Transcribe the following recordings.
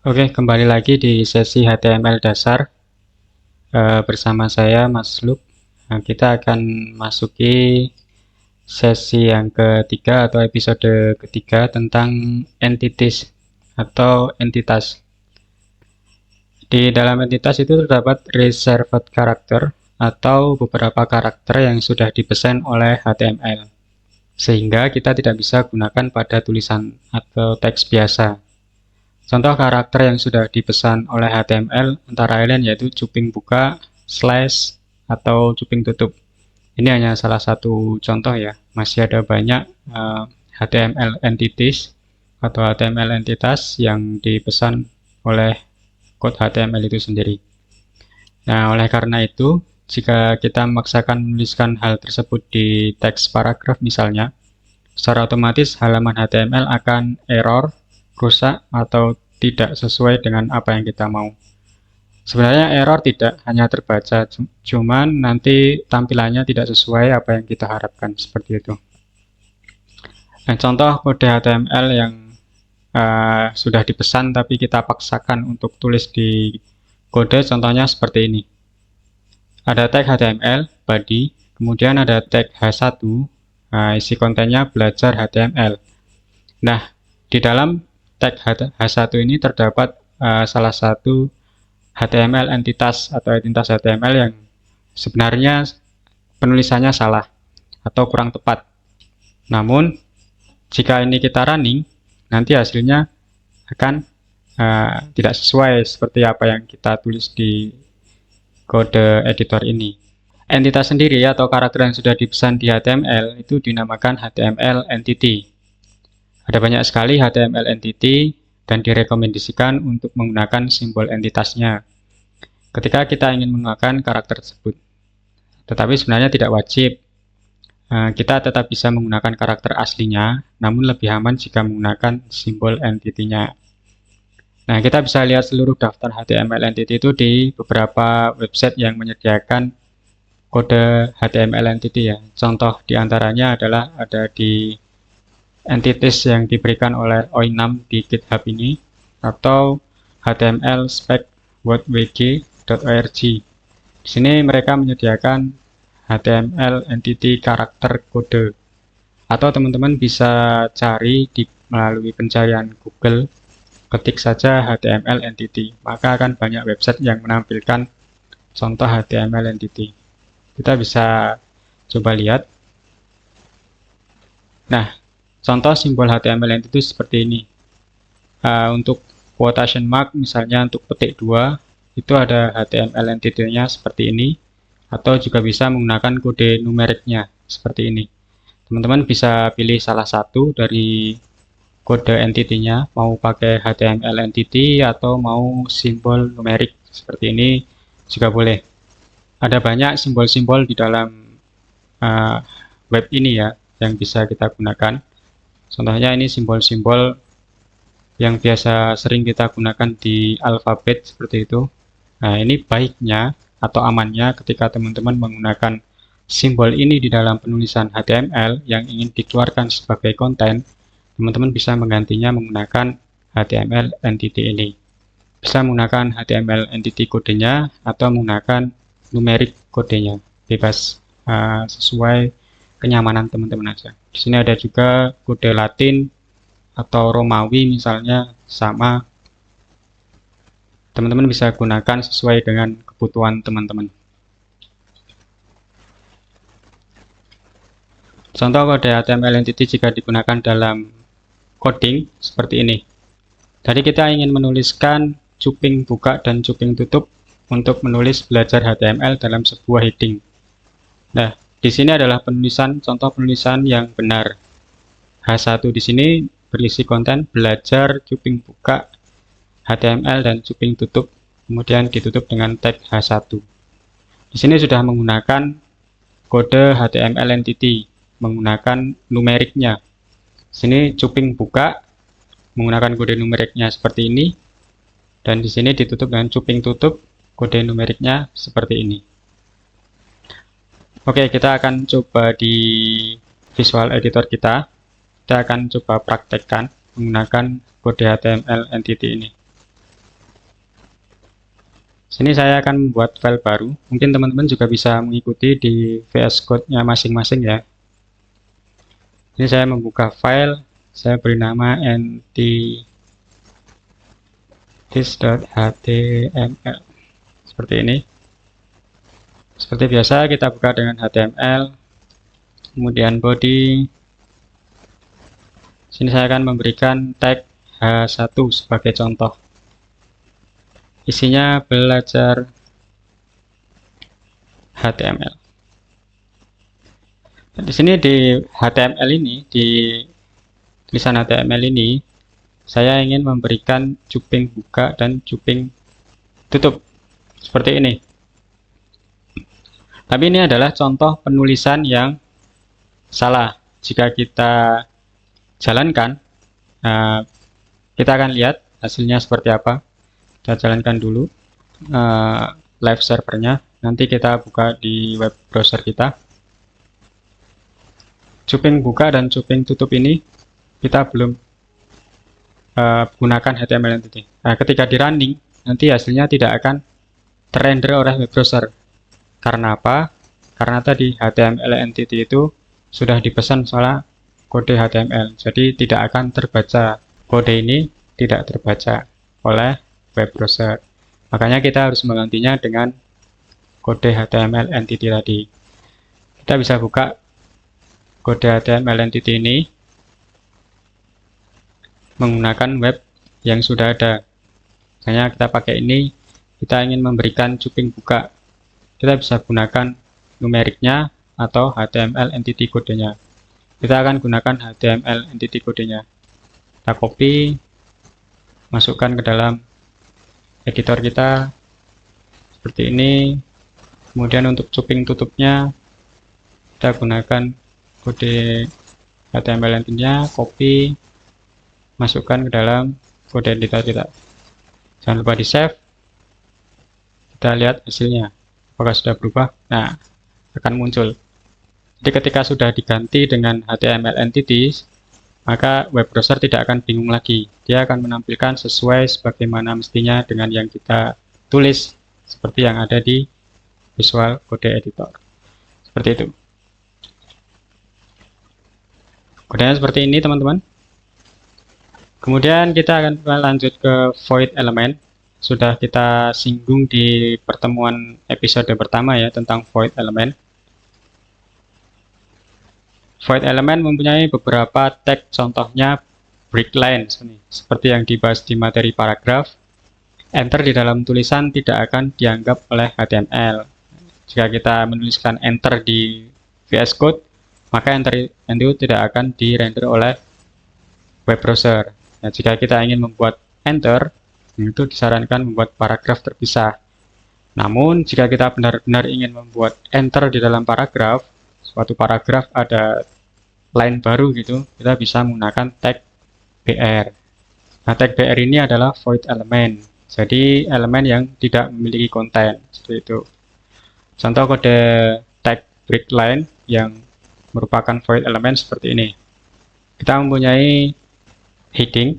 Oke, kembali lagi di sesi HTML dasar bersama saya Mas Luk. Nah, kita akan masuki sesi yang ketiga atau episode ketiga tentang entities atau entitas. Di dalam entitas itu terdapat reserved character atau beberapa karakter yang sudah dipesan oleh HTML, sehingga kita tidak bisa gunakan pada tulisan atau teks biasa. Contoh karakter yang sudah dipesan oleh HTML antara lain yaitu cuping buka, slash, atau cuping tutup. Ini hanya salah satu contoh ya, masih ada banyak HTML entities atau HTML entitas yang dipesan oleh kode HTML itu sendiri. Nah, oleh karena itu, jika kita memaksakan menuliskan hal tersebut di teks paragraf misalnya, secara otomatis halaman HTML akan error, rusak, atau tidak sesuai dengan apa yang kita mau. Sebenarnya error tidak hanya terbaca, cuman nanti tampilannya tidak sesuai apa yang kita harapkan, seperti itu. Nah, contoh kode HTML yang sudah dipesan tapi kita paksakan untuk tulis di kode, contohnya seperti ini. Ada tag HTML, body, kemudian ada tag H1, isi kontennya belajar HTML. Nah, di dalam tag H1 ini terdapat salah satu HTML entitas atau entitas HTML yang sebenarnya penulisannya salah atau kurang tepat. Namun, jika ini kita running, nanti hasilnya akan tidak sesuai seperti apa yang kita tulis di kode editor ini. Entitas sendiri atau karakter yang sudah dipesan di HTML itu dinamakan HTML entity. Ada banyak sekali HTML entity dan direkomendasikan untuk menggunakan simbol entitasnya ketika kita ingin menggunakan karakter tersebut. Tetapi sebenarnya tidak wajib. Kita tetap bisa menggunakan karakter aslinya, namun lebih aman jika menggunakan simbol entity-nya. Nah, kita bisa lihat seluruh daftar HTML entity itu di beberapa website yang menyediakan kode HTML entity ya. Contoh diantaranya adalah ada di entities yang diberikan oleh OI6 di GitHub ini, atau HTML spec.wg.org. Di sini mereka menyediakan HTML entity karakter kode. Atau teman-teman bisa cari melalui pencarian Google, ketik saja HTML entity, maka akan banyak website yang menampilkan contoh HTML entity. Kita bisa coba lihat. Nah, contoh simbol HTML entity seperti ini. Untuk quotation mark, misalnya untuk petik 2, itu ada HTML entity-nya seperti ini, atau juga bisa menggunakan kode numeriknya seperti ini. Teman-teman bisa pilih salah satu dari kode entity-nya, mau pakai HTML entity atau mau simbol numerik seperti ini juga boleh. Ada banyak simbol-simbol di dalam web ini ya yang bisa kita gunakan. Contohnya ini simbol-simbol yang biasa sering kita gunakan di alfabet seperti itu. Nah, ini baiknya atau amannya ketika teman-teman menggunakan simbol ini di dalam penulisan HTML yang ingin dikeluarkan sebagai konten, teman-teman bisa menggantinya menggunakan HTML entity ini. Bisa menggunakan HTML entity kodenya atau menggunakan numerik kodenya. Bebas sesuai kenyamanan teman-teman aja. Di sini ada juga kode Latin atau Romawi misalnya, sama. Teman-teman bisa gunakan sesuai dengan kebutuhan teman-teman. Contoh kode HTML entity jika digunakan dalam coding seperti ini. Tadi kita ingin menuliskan cuping buka dan cuping tutup untuk menulis belajar HTML dalam sebuah heading. Nah, di sini adalah contoh penulisan yang benar. H1 di sini berisi konten belajar cuping buka HTML dan cuping tutup, kemudian ditutup dengan tag H1. Di sini sudah menggunakan kode HTML entity, menggunakan numeriknya. Di sini cuping buka menggunakan kode numeriknya seperti ini, dan di sini ditutup dengan cuping tutup, kode numeriknya seperti ini. Oke, kita akan coba di visual editor kita. Kita akan coba praktekkan menggunakan kode HTML entity ini. Sini saya akan membuat file baru. Mungkin teman-teman juga bisa mengikuti di VS Code-nya masing-masing ya. Ini saya membuka file, saya beri nama entities.html. Seperti ini. Seperti biasa kita buka dengan HTML, kemudian body. Sini saya akan memberikan tag H1 sebagai contoh. Isinya belajar HTML. Di sini di HTML ini, di tulisan HTML ini, saya ingin memberikan cuping buka dan cuping tutup seperti ini. Tapi ini adalah contoh penulisan yang salah. Jika kita jalankan, kita akan lihat hasilnya seperti apa. Kita jalankan dulu live servernya. Nanti kita buka di web browser kita. Cuping buka dan cuping tutup ini kita belum gunakan HTML entity. Nah, ketika di running, nanti hasilnya tidak akan terrender oleh web browser. Karena apa? Karena tadi HTML entity itu sudah dipesan soal kode HTML. Jadi tidak akan terbaca. Kode ini tidak terbaca oleh web browser. Makanya kita harus menggantinya dengan kode HTML entity tadi. Kita bisa buka kode HTML entity ini menggunakan web yang sudah ada. Misalnya kita pakai ini, kita ingin memberikan cuping buka. Kita bisa gunakan numeriknya atau HTML entity kodenya. Kita akan gunakan HTML entity kodenya. Kita copy, masukkan ke dalam editor kita seperti ini. Kemudian untuk cuping tutupnya kita gunakan kode HTML entity-nya, copy, masukkan ke dalam kode editor kita. Jangan lupa di save. Kita lihat hasilnya. Apakah sudah berubah? Nah, akan muncul. Jadi ketika sudah diganti dengan HTML entities, maka web browser tidak akan bingung lagi. Dia akan menampilkan sesuai sebagaimana mestinya dengan yang kita tulis, seperti yang ada di Visual Code Editor. Seperti itu. Kodenya seperti ini, teman-teman. Kemudian kita akan lanjut ke void element. Sudah kita singgung di pertemuan episode pertama ya tentang void element. Void element mempunyai beberapa tag, contohnya break line seperti yang dibahas di materi paragraf. Enter di dalam tulisan tidak akan dianggap oleh HTML. Jika kita menuliskan enter di VS Code, maka enter itu tidak akan dirender oleh web browser. Nah, jika kita ingin membuat enter, itu disarankan membuat paragraf terpisah. Namun, jika kita benar-benar ingin membuat enter di dalam paragraf, suatu paragraf ada line baru gitu, kita bisa menggunakan tag BR. Nah, tag BR ini adalah void element. Jadi, elemen yang tidak memiliki konten. Seperti itu. Contoh kode tag break line yang merupakan void element seperti ini. Kita mempunyai heading,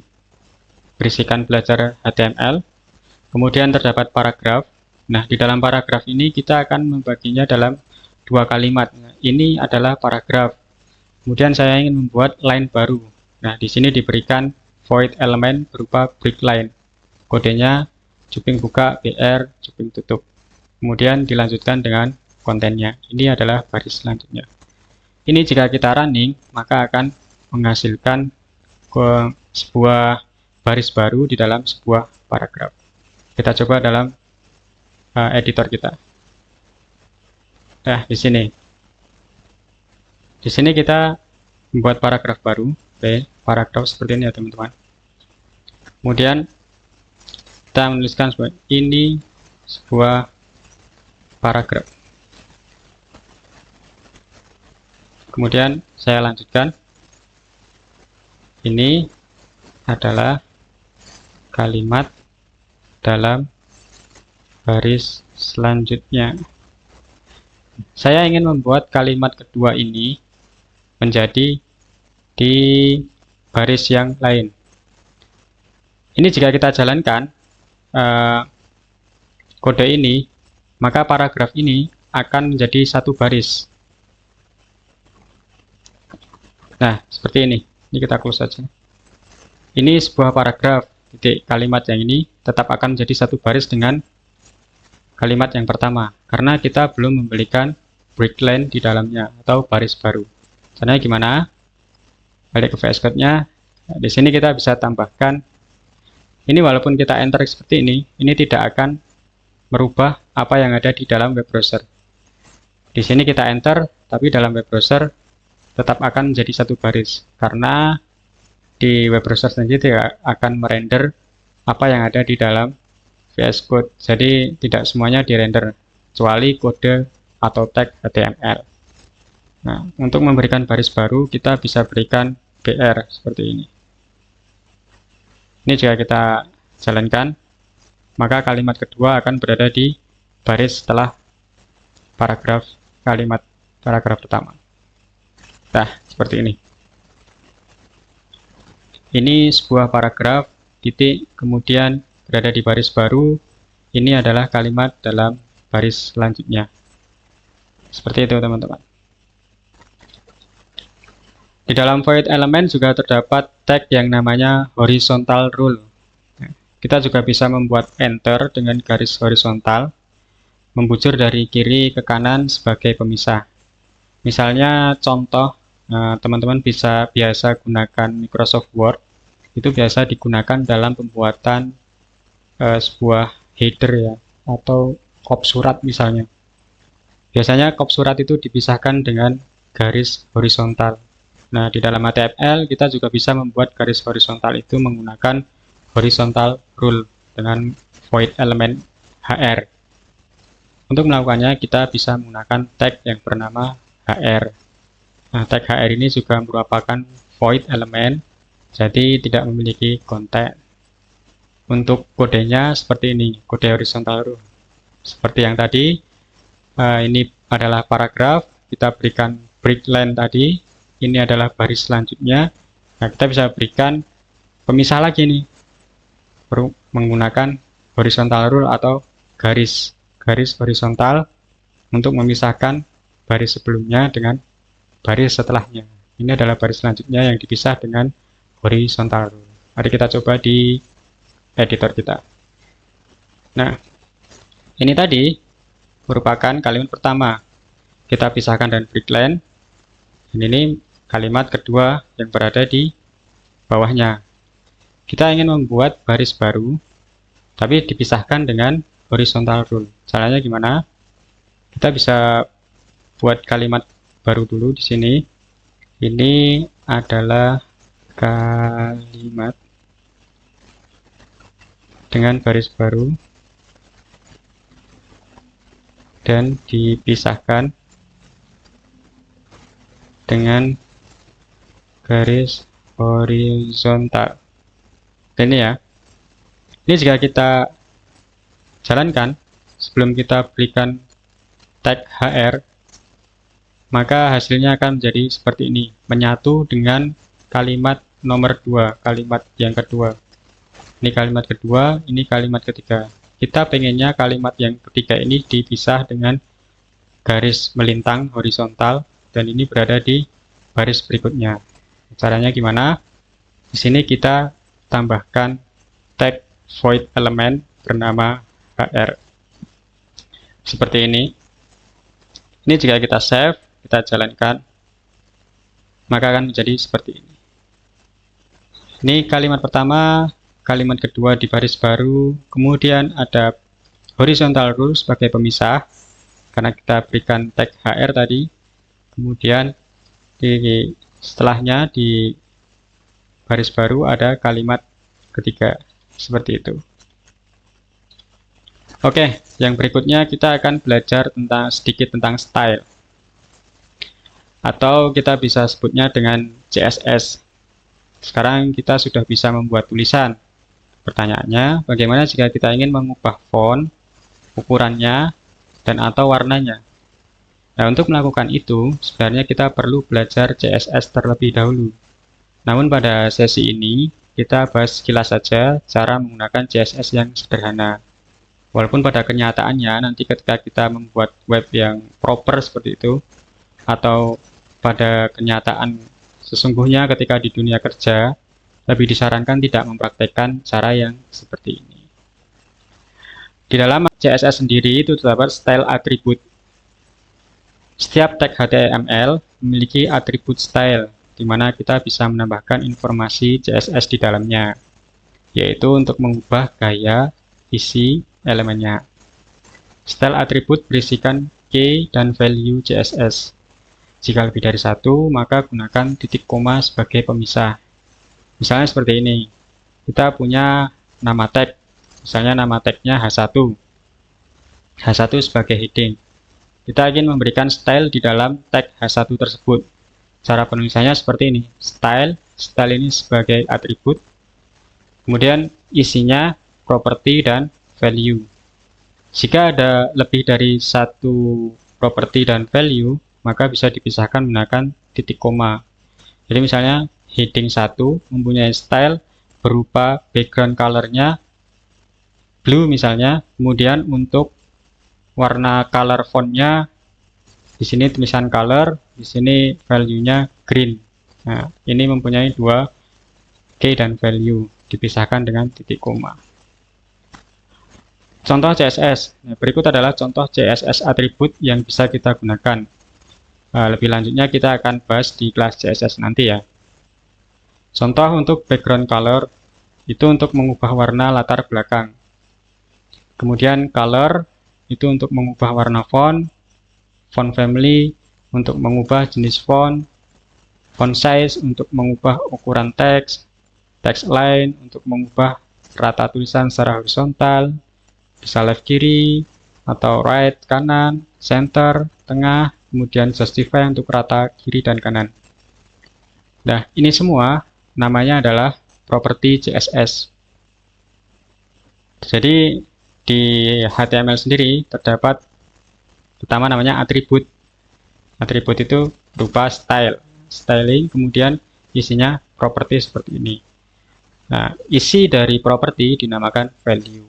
berisikan belajar HTML, kemudian terdapat paragraf. Nah, di dalam paragraf ini kita akan membaginya dalam dua kalimat. Ini adalah paragraf. Kemudian saya ingin membuat line baru. Nah, di sini diberikan void element berupa break line. Kodenya cuping buka, BR, cuping tutup. Kemudian dilanjutkan dengan kontennya. Ini adalah baris selanjutnya. Ini jika kita running, maka akan menghasilkan sebuah baris baru di dalam sebuah paragraf. Kita coba dalam editor kita. Nah, di sini. Di sini kita membuat paragraf baru. Oke, paragraf seperti ini ya, teman-teman. Kemudian kita menuliskan ini sebuah paragraf. Kemudian saya lanjutkan. Ini adalah kalimat dalam baris selanjutnya. Saya ingin membuat kalimat kedua ini menjadi di baris yang lain. Ini jika kita jalankan, kode ini, maka paragraf ini akan menjadi satu baris. Nah, seperti ini. Ini kita close saja. Ini sebuah paragraf, titik kalimat yang ini tetap akan menjadi satu baris dengan kalimat yang pertama, karena kita belum memberikan breakline di dalamnya atau baris baru. Caranya gimana? Balik ke VS Code-nya. Nah, di sini kita bisa tambahkan. Ini walaupun kita enter seperti ini tidak akan merubah apa yang ada di dalam web browser. Di sini kita enter, tapi dalam web browser tetap akan menjadi satu baris, karena di web browser sendiri tidak akan merender apa yang ada di dalam VS Code. Jadi tidak semuanya dirender, kecuali kode atau tag HTML. Nah, untuk memberikan baris baru, kita bisa berikan BR seperti ini. Ini jika kita jalankan, maka kalimat kedua akan berada di baris setelah kalimat paragraf pertama. Nah, seperti ini. Ini sebuah paragraf, titik, kemudian berada di baris baru. Ini adalah kalimat dalam baris selanjutnya. Seperti itu, teman-teman. Di dalam void element juga terdapat tag yang namanya horizontal rule. Kita juga bisa membuat enter dengan garis horizontal, membujur dari kiri ke kanan sebagai pemisah. Misalnya contoh, teman-teman biasa gunakan Microsoft Word, itu biasa digunakan dalam pembuatan sebuah header ya, atau kop surat misalnya. Biasanya kop surat itu dipisahkan dengan garis horizontal. Nah, di dalam HTML kita juga bisa membuat garis horizontal itu menggunakan horizontal rule dengan void element hr. Untuk melakukannya kita bisa menggunakan tag yang bernama hr. Nah, tag hr ini juga merupakan void element, jadi tidak memiliki konten. Untuk kodenya seperti ini, kode horizontal rule. Seperti yang tadi, ini adalah paragraf, kita berikan breakline tadi. Ini adalah baris selanjutnya. Nah, kita bisa berikan pemisah lagi nih, menggunakan horizontal rule atau garis horizontal untuk memisahkan baris sebelumnya dengan baris setelahnya. Ini adalah baris selanjutnya yang dipisah dengan horizontal rule. Mari kita coba di editor kita. Nah, ini tadi merupakan kalimat pertama. Kita pisahkan dengan breakline. Dan ini kalimat kedua yang berada di bawahnya. Kita ingin membuat baris baru, tapi dipisahkan dengan horizontal rule. Caranya gimana? Kita bisa buat kalimat baru dulu di sini. Ini adalah kalimat dengan baris baru dan dipisahkan dengan garis horizontal. Ini ya. Ini jika kita jalankan sebelum kita berikan tag hr, maka hasilnya akan menjadi seperti ini, menyatu dengan kalimat nomor 2, kalimat yang kedua. Ini kalimat kedua, ini kalimat ketiga. Kita pengennya kalimat yang ketiga ini dipisah dengan garis melintang horizontal, dan ini berada di baris berikutnya. Caranya gimana? Di sini kita tambahkan tag void element bernama hr. Seperti ini. Ini jika kita save, kita jalankan, maka akan menjadi seperti ini. Ini kalimat pertama, kalimat kedua di baris baru, kemudian ada horizontal rule sebagai pemisah, karena kita berikan tag hr tadi. Kemudian setelahnya di baris baru ada kalimat ketiga, seperti itu. Oke, yang berikutnya kita akan belajar sedikit tentang style, atau kita bisa sebutnya dengan CSS. Sekarang kita sudah bisa membuat tulisan. Pertanyaannya, bagaimana jika kita ingin mengubah font, ukurannya, dan atau warnanya? Nah, untuk melakukan itu, sebenarnya kita perlu belajar CSS terlebih dahulu. Namun pada sesi ini, kita bahas sekilas saja cara menggunakan CSS yang sederhana. Walaupun pada kenyataannya nanti ketika kita membuat web yang proper seperti itu, atau pada kenyataan sesungguhnya ketika di dunia kerja, lebih disarankan tidak mempraktekkan cara yang seperti ini. Di dalam CSS sendiri itu terdapat style atribut. Setiap tag HTML memiliki atribut style, di mana kita bisa menambahkan informasi CSS di dalamnya, yaitu untuk mengubah gaya isi elemennya. Style atribut berisikan key dan value CSS. Jika lebih dari satu, maka gunakan titik koma sebagai pemisah. Misalnya seperti ini. Kita punya nama tag. Misalnya nama tagnya H1. H1 sebagai heading. Kita ingin memberikan style di dalam tag H1 tersebut. Cara penulisannya seperti ini. Style ini sebagai atribut. Kemudian isinya properti dan value. Jika ada lebih dari satu properti dan value, maka bisa dipisahkan menggunakan titik koma. Jadi misalnya heading 1 mempunyai style berupa background color-nya blue misalnya, kemudian untuk warna color font-nya di sini tulisan color, di sini value-nya green. Nah, ini mempunyai dua key dan value, dipisahkan dengan titik koma. Contoh CSS. Nah, berikut adalah contoh CSS atribut yang bisa kita gunakan. Lebih lanjutnya kita akan bahas di kelas CSS nanti ya. Contoh untuk background color itu untuk mengubah warna latar belakang. Kemudian color itu untuk mengubah warna font, font family untuk mengubah jenis font size untuk mengubah ukuran teks, text line untuk mengubah rata tulisan secara horizontal, bisa left kiri atau right kanan, center tengah, kemudian justify untuk rata kiri dan kanan. Nah, ini semua namanya adalah properti CSS. Jadi di HTML sendiri terdapat pertama namanya atribut. Atribut itu berupa styling, kemudian isinya properti seperti ini. Nah, isi dari properti dinamakan value.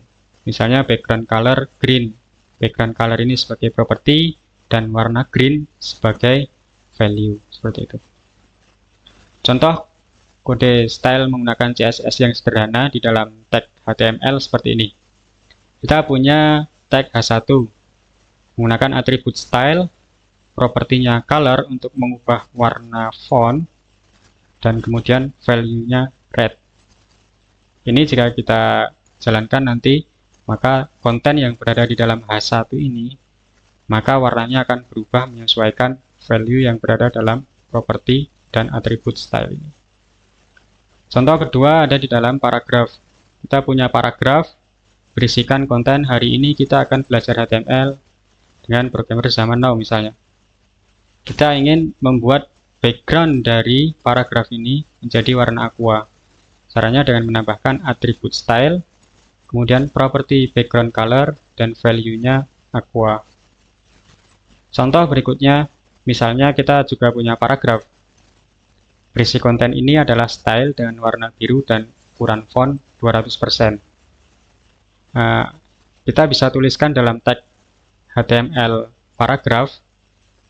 Misalnya background color green. Background color ini sebagai properti dan warna green sebagai value. Seperti itu. Contoh kode style menggunakan CSS yang sederhana di dalam tag HTML seperti ini. Kita punya tag H1 menggunakan atribut style, propertinya color untuk mengubah warna font, dan kemudian value-nya red. Ini jika kita jalankan nanti, maka konten yang berada di dalam H1 ini, maka warnanya akan berubah menyesuaikan value yang berada dalam properti dan atribut style ini. Contoh kedua ada di dalam paragraf. Kita punya paragraf, berisikan konten hari ini kita akan belajar HTML dengan programmer zaman now misalnya. Kita ingin membuat background dari paragraf ini menjadi warna aqua. Caranya dengan menambahkan atribut style, kemudian properti background color, dan value-nya aqua. Contoh berikutnya, misalnya kita juga punya paragraf. Berisi konten ini adalah style dengan warna biru dan ukuran font 200%. Kita bisa tuliskan dalam tag HTML paragraf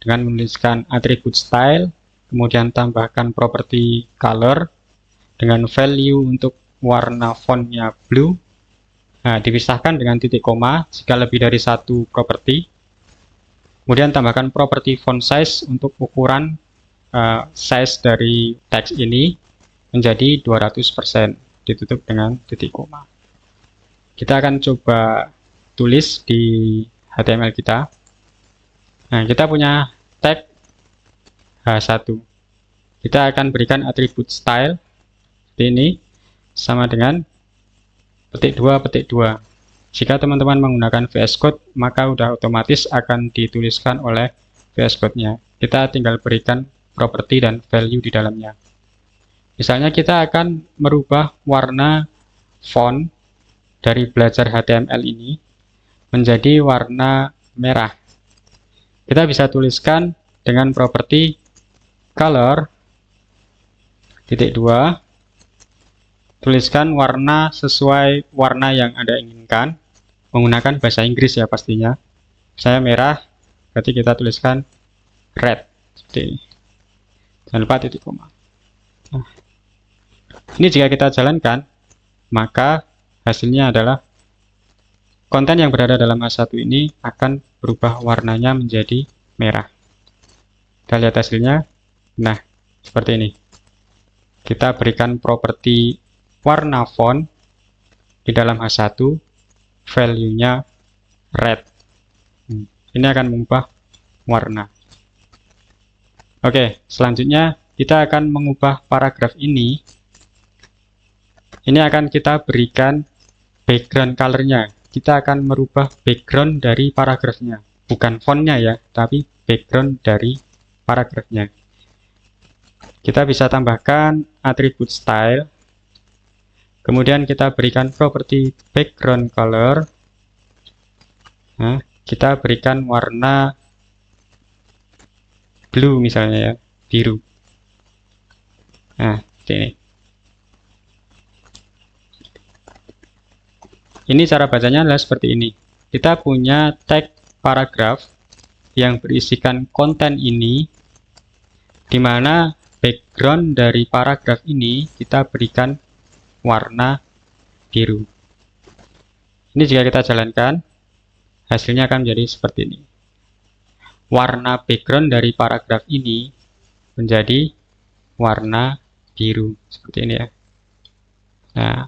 dengan menuliskan atribut style, kemudian tambahkan properti color dengan value untuk warna fontnya blue. Nah, dipisahkan dengan titik koma jika lebih dari satu properti. Kemudian tambahkan properti font size untuk ukuran size dari teks ini menjadi 200%, ditutup dengan titik koma. Kita akan coba tulis di HTML kita. Nah, kita punya tag H1. Kita akan berikan atribut style seperti ini, sama dengan petik 2. Jika teman-teman menggunakan VS Code, maka sudah otomatis akan dituliskan oleh VS Code-nya. Kita tinggal berikan properti dan value di dalamnya. Misalnya kita akan merubah warna font dari belajar HTML ini menjadi warna merah. Kita bisa tuliskan dengan properti color, titik 2, tuliskan warna sesuai warna yang Anda inginkan. menggunakan bahasa Inggris ya pastinya. Saya merah, berarti kita tuliskan red. Seperti ini. Jangan lupa titik koma. Nah, ini jika kita jalankan, maka hasilnya adalah konten yang berada dalam H1 ini akan berubah warnanya menjadi merah. Kita lihat hasilnya. Nah, seperti ini. Kita berikan properti warna font di dalam H1, value-nya red. Ini akan mengubah warna. Oke, selanjutnya kita akan mengubah paragraf ini. Ini akan kita berikan background color-nya. Kita akan merubah background dari paragrafnya. Bukan fontnya ya, tapi background dari paragrafnya. Kita bisa tambahkan atribut style. Kemudian kita berikan properti background color. Nah, kita berikan warna blue misalnya ya, biru. Nah, ini. Ini cara bacanya adalah seperti ini. Kita punya tag paragraf yang berisikan konten ini, di mana background dari paragraf ini kita berikan warna biru. Ini jika kita jalankan, hasilnya akan menjadi seperti ini. Warna background dari paragraf ini menjadi warna biru. Seperti ini ya. Nah,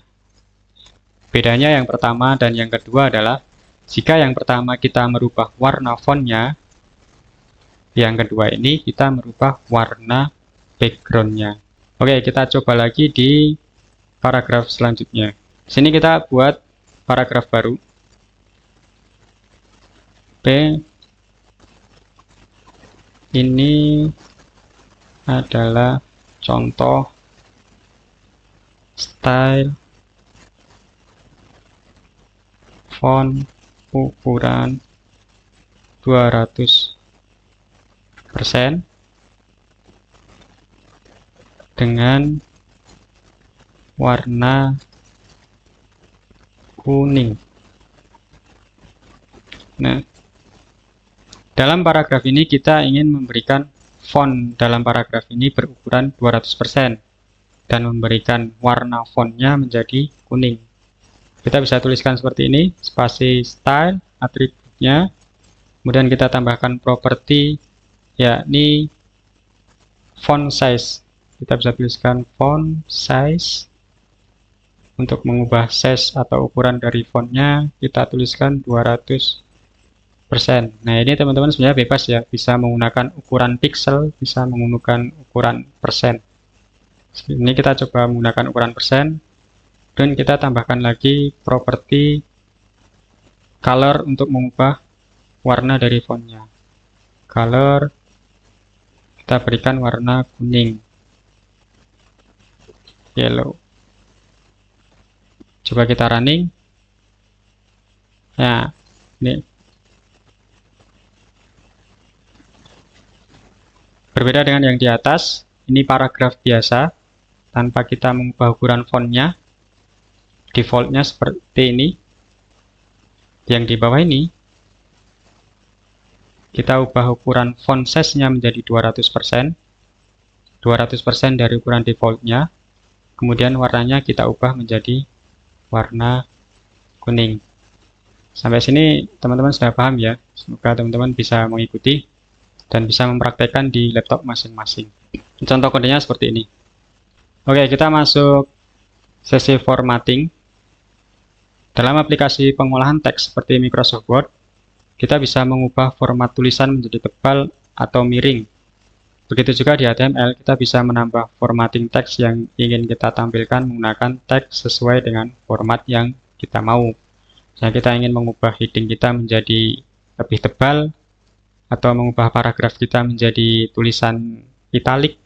bedanya yang pertama dan yang kedua adalah jika yang pertama kita merubah warna fontnya, yang kedua ini kita merubah warna backgroundnya. Oke, kita coba lagi di paragraf selanjutnya. Sini kita buat paragraf baru. B. Ini adalah contoh style font ukuran 200% dengan warna kuning. Nah, dalam paragraf ini kita ingin memberikan font dalam paragraf ini berukuran 200% dan memberikan warna fontnya menjadi kuning. Kita bisa tuliskan seperti ini, spasi style, atributnya, kemudian kita tambahkan properti yakni font size. Kita bisa tuliskan font size. Untuk mengubah size atau ukuran dari fontnya, kita tuliskan 200%. Nah, ini teman-teman sebenarnya bebas ya, bisa menggunakan ukuran pixel, bisa menggunakan ukuran persen. Ini kita coba menggunakan ukuran persen, dan kita tambahkan lagi properti color untuk mengubah warna dari fontnya. Color, kita berikan warna kuning, yellow. Coba kita running. Nah, ini berbeda dengan yang di atas. Ini paragraf biasa tanpa kita mengubah ukuran fontnya. Defaultnya seperti ini. Yang di bawah ini kita ubah ukuran font size-nya menjadi 200%. 200% dari ukuran defaultnya. Kemudian warnanya kita ubah menjadi warna kuning. Sampai sini teman-teman sudah paham ya. Semoga teman-teman bisa mengikuti dan bisa mempraktekkan di laptop masing-masing. Contoh kodenya seperti ini. Oke, kita masuk sesi formatting. Dalam aplikasi pengolahan teks seperti Microsoft Word, kita bisa mengubah format tulisan menjadi tebal atau miring. Begitu juga di HTML, kita bisa menambah formatting teks yang ingin kita tampilkan menggunakan teks sesuai dengan format yang kita mau. Misalnya kita ingin mengubah heading kita menjadi lebih tebal, atau mengubah paragraf kita menjadi tulisan italik,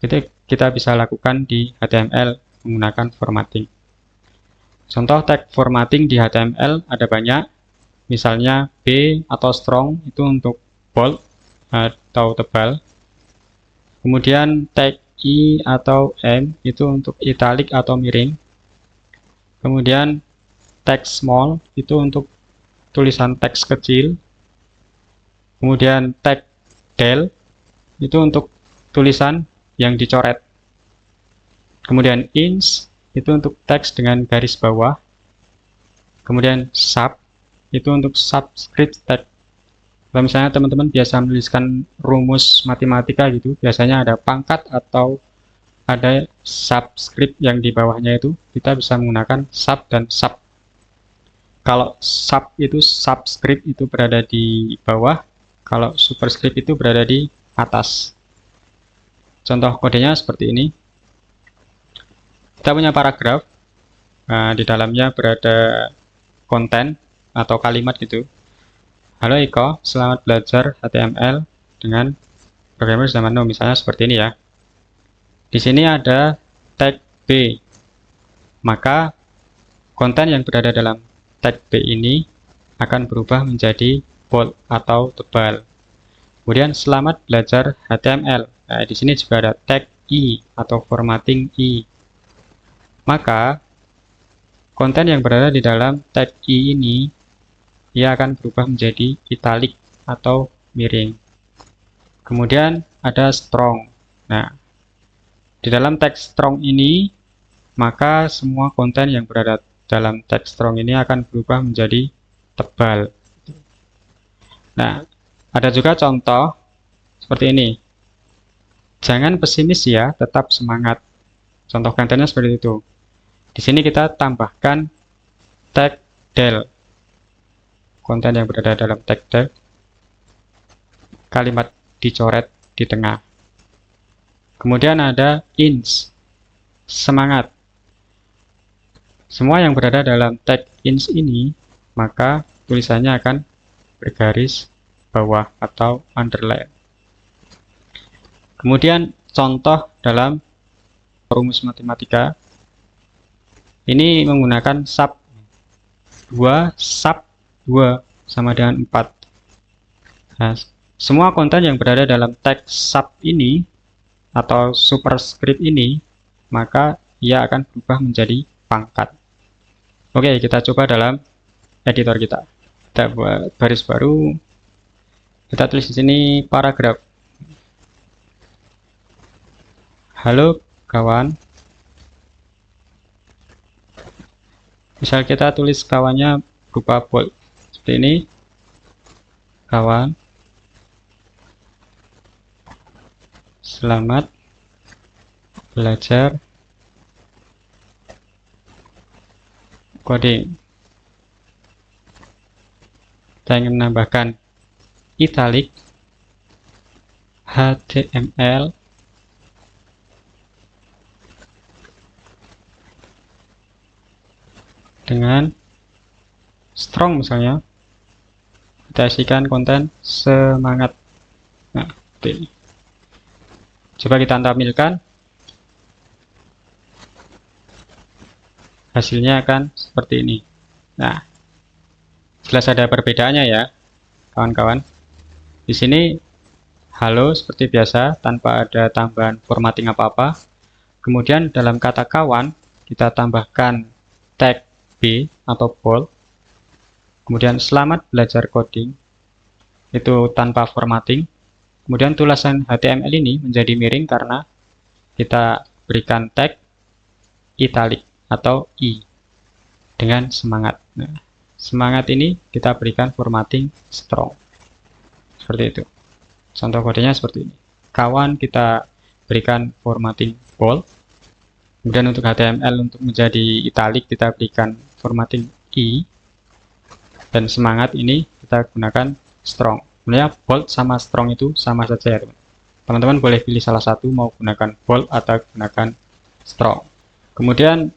itu kita bisa lakukan di HTML menggunakan formatting. Contoh tag formatting di HTML ada banyak, misalnya B atau strong itu untuk bold atau tebal, kemudian tag I atau M itu untuk italik atau miring, kemudian text small itu untuk tulisan teks kecil. Kemudian tag del itu untuk tulisan yang dicoret. Kemudian ins itu untuk teks dengan garis bawah. Kemudian sub itu untuk subscript tag. Kalau misalnya teman-teman biasa menuliskan rumus matematika gitu, biasanya ada pangkat atau ada subscript yang di bawahnya itu, kita bisa menggunakan sub dan sub. Kalau sub itu subscript itu berada di bawah, kalau superscript itu berada di atas. Contoh kodenya seperti ini. Kita punya paragraf, di dalamnya berada konten atau kalimat gitu. Halo Iko, selamat belajar HTML dengan programmer zaman now, misalnya seperti ini ya. Di sini ada tag B, maka konten yang berada dalam tag B ini akan berubah menjadi bold atau tebal. Kemudian selamat belajar HTML. Nah, di sini juga ada tag I atau formatting I. Maka konten yang berada di dalam tag I ini ia akan berubah menjadi italic atau miring. Kemudian ada strong. Nah, di dalam teks strong ini, maka semua konten yang berada dalam teks strong ini akan berubah menjadi tebal. Nah, ada juga contoh seperti ini. Jangan pesimis ya, tetap semangat. Contoh kontennya seperti itu. Di sini kita tambahkan tag del. Konten yang berada dalam tag del, kalimat dicoret di tengah. Kemudian ada ins, semangat. Semua yang berada dalam tag ins ini, maka tulisannya akan bergaris bawah atau underline. Kemudian contoh dalam rumus matematika, ini menggunakan sub 2, sub 2 sama dengan 4. Nah, semua konten yang berada dalam tag sub ini atau superscript ini, maka ia akan berubah menjadi pangkat. Oke, kita coba dalam editor kita. Kita buat baris baru. Kita tulis di sini paragraf. Halo kawan. Misal kita tulis kawannya berupa bold. Seperti ini, kawan, selamat belajar coding. Kita ingin menambahkan italic HTML dengan strong misalnya. Kita isikan konten semangat. Nah, seperti ini. Coba kita tampilkan. Hasilnya akan seperti ini. Nah, jelas ada perbedaannya ya, kawan-kawan. Di sini halo seperti biasa tanpa ada tambahan formatting apa-apa. Kemudian dalam kata kawan kita tambahkan tag B atau bold. Kemudian selamat belajar coding, itu tanpa formatting. Kemudian tulisan HTML ini menjadi miring karena kita berikan tag italic atau I dengan semangat. Nah, semangat ini kita berikan formatting strong. Seperti itu. Contoh kodenya seperti ini. Kawan kita berikan formatting bold. Kemudian untuk HTML untuk menjadi italic kita berikan formatting I. Dan semangat ini kita gunakan strong. Sebenarnya bold sama strong itu sama saja ya teman. Teman-teman boleh pilih salah satu, mau gunakan bold atau gunakan strong. Kemudian